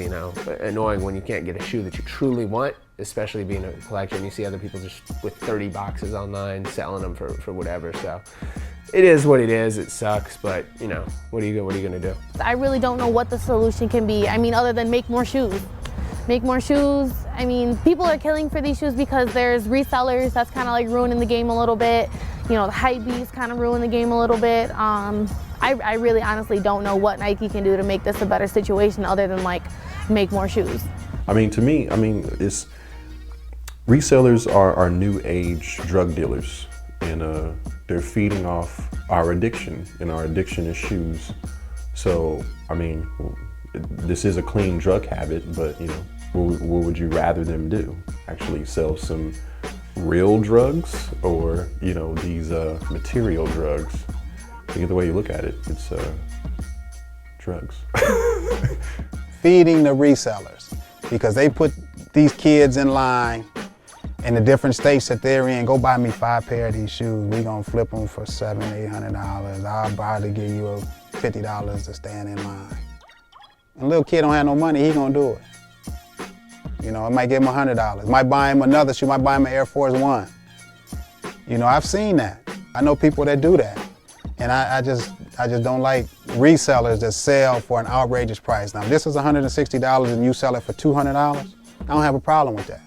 annoying when you can't get a shoe that you truly want, especially being a collector and you see other people just with 30 boxes online selling them for whatever. So it is what it is. It sucks, but what are you gonna do? I really don't know what the solution can be. I mean, other than make more shoes. Make more shoes. I mean, people are killing for these shoes because there's resellers. That's kind of like ruining the game a little bit. The hype beasts kind of ruin the game a little bit. I really honestly don't know what Nike can do to make this a better situation other than like make more shoes. I mean, to me, it's resellers are new age drug dealers, and they're feeding off our addiction, and our addiction is shoes. So, I mean, this is a clean drug habit, but what would you rather them do? Actually sell some real drugs, or these material drugs? Either way you look at it, it's drugs. Feeding the resellers, because they put these kids in line in the different states that they're in. Go buy me 5 pair of these shoes. We gonna flip them for $700, $800. I'll probably give you $50 to stand in line. And little kid don't have no money, he gonna do it. It might give him $100. Might buy him another shoe, might buy him an Air Force One. I've seen that. I know people that do that. And I just don't like resellers that sell for an outrageous price. Now, if this is $160 and you sell it for $200, I don't have a problem with that.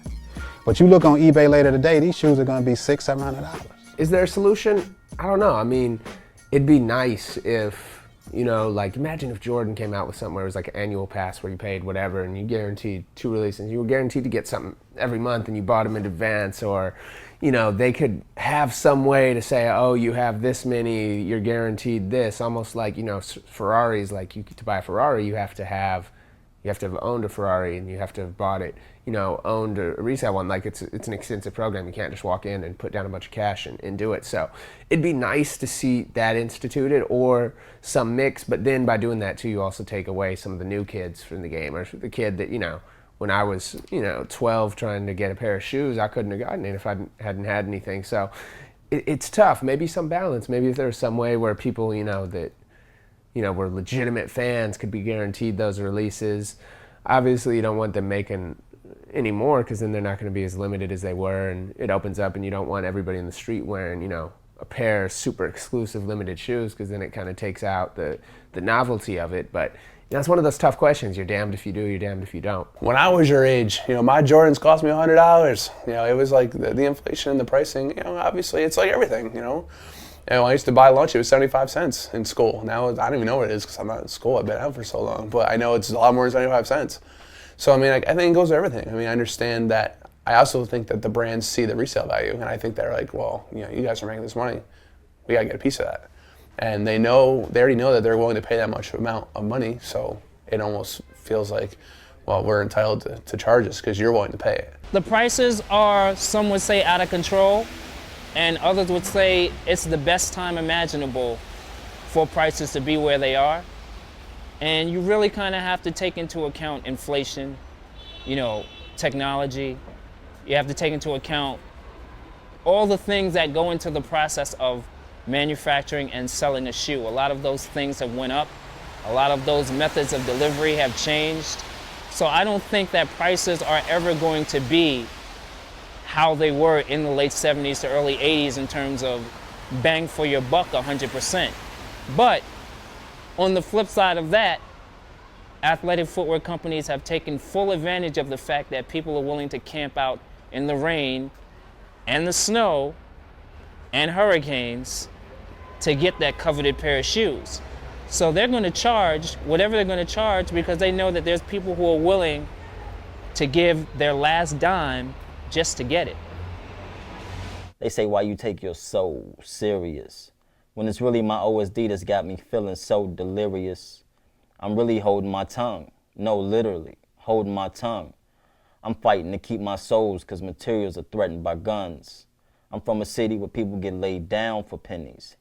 But you look on eBay later today, these shoes are gonna be $600, $700. Is there a solution? I don't know. I mean, it'd be nice if You know, like imagine if Jordan came out with something where it was like an annual pass where you paid whatever and you guaranteed 2 releases. You were guaranteed to get something every month and you bought them in advance, or, you know, they could have some way to say, oh, you have this many, you're guaranteed this. Almost like, you know, Ferraris, like to buy a Ferrari, you have to have owned a Ferrari and you have to have bought it, you know, owned a resale one. Like it's an extensive program. You can't just walk in and put down a bunch of cash and do it. So it'd be nice to see that instituted or some mix, but then by doing that too, you also take away some of the new kids from the game, or the kid that, you know, when I was, you know, 12 trying to get a pair of shoes, I couldn't have gotten it if I hadn't had anything. So it's tough. Maybe some balance. Maybe if there's some way where people, you know, that, you know, where legitimate fans could be guaranteed those releases. Obviously, you don't want them making any more, because then they're not going to be as limited as they were, and it opens up, and you don't want everybody in the street wearing, you know, a pair of super exclusive limited shoes, because then it kind of takes out the novelty of it. But that's one of those tough questions. You're damned if you do, you're damned if you don't. When I was your age, you know, my Jordans cost me $100. You know, it was like the inflation and the pricing, you know, obviously it's like everything, you know. You know, I used to buy lunch, it was 75 cents in school. Now, I don't even know what it is because I'm not in school. I've been out for so long. But I know it's a lot more than 75 cents. So, I mean, I think it goes with everything. I mean, I understand that. I also think that the brands see the resale value. And I think they're like, well, you know, you guys are making this money. We got to get a piece of that. And they already know that they're willing to pay that much amount of money. So it almost feels like, well, we're entitled to charge this because you're willing to pay it. The prices are, some would say, out of control. And others would say it's the best time imaginable for prices to be where they are. And you really kind of have to take into account inflation, you know, technology. You have to take into account all the things that go into the process of manufacturing and selling a shoe. A lot of those things have went up. A lot of those methods of delivery have changed. So I don't think that prices are ever going to be how they were in the late 70s to early 80s in terms of bang for your buck 100%. But on the flip side of that, athletic footwear companies have taken full advantage of the fact that people are willing to camp out in the rain and the snow and hurricanes to get that coveted pair of shoes. So they're going to charge whatever they're going to charge because they know that there's people who are willing to give their last dime just to get it. They say, why you take your soul serious? When it's really my OSD that's got me feeling so delirious. I'm really holding my tongue. No, literally, holding my tongue. I'm fighting to keep my souls because materials are threatened by guns. I'm from a city where people get laid down for pennies.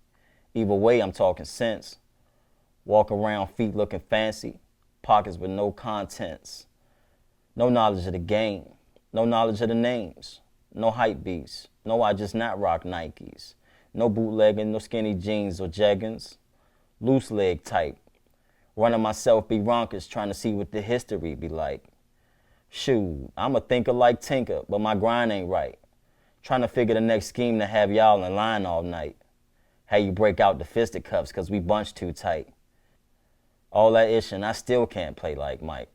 Either way, I'm talking sense. Walk around feet looking fancy, pockets with no contents. No knowledge of the game. No knowledge of the names, no hype beasts, no I just not rock Nikes, no bootlegging, no skinny jeans or jeggings, loose leg type, running myself be ronkers trying to see what the history be like. Shoot, I'm a thinker like Tinker, but my grind ain't right. Trying to figure the next scheme to have y'all in line all night. How you break out the fisticuffs cause we bunched too tight. All that ish and I still can't play like Mike.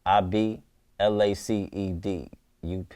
I be LACED UP.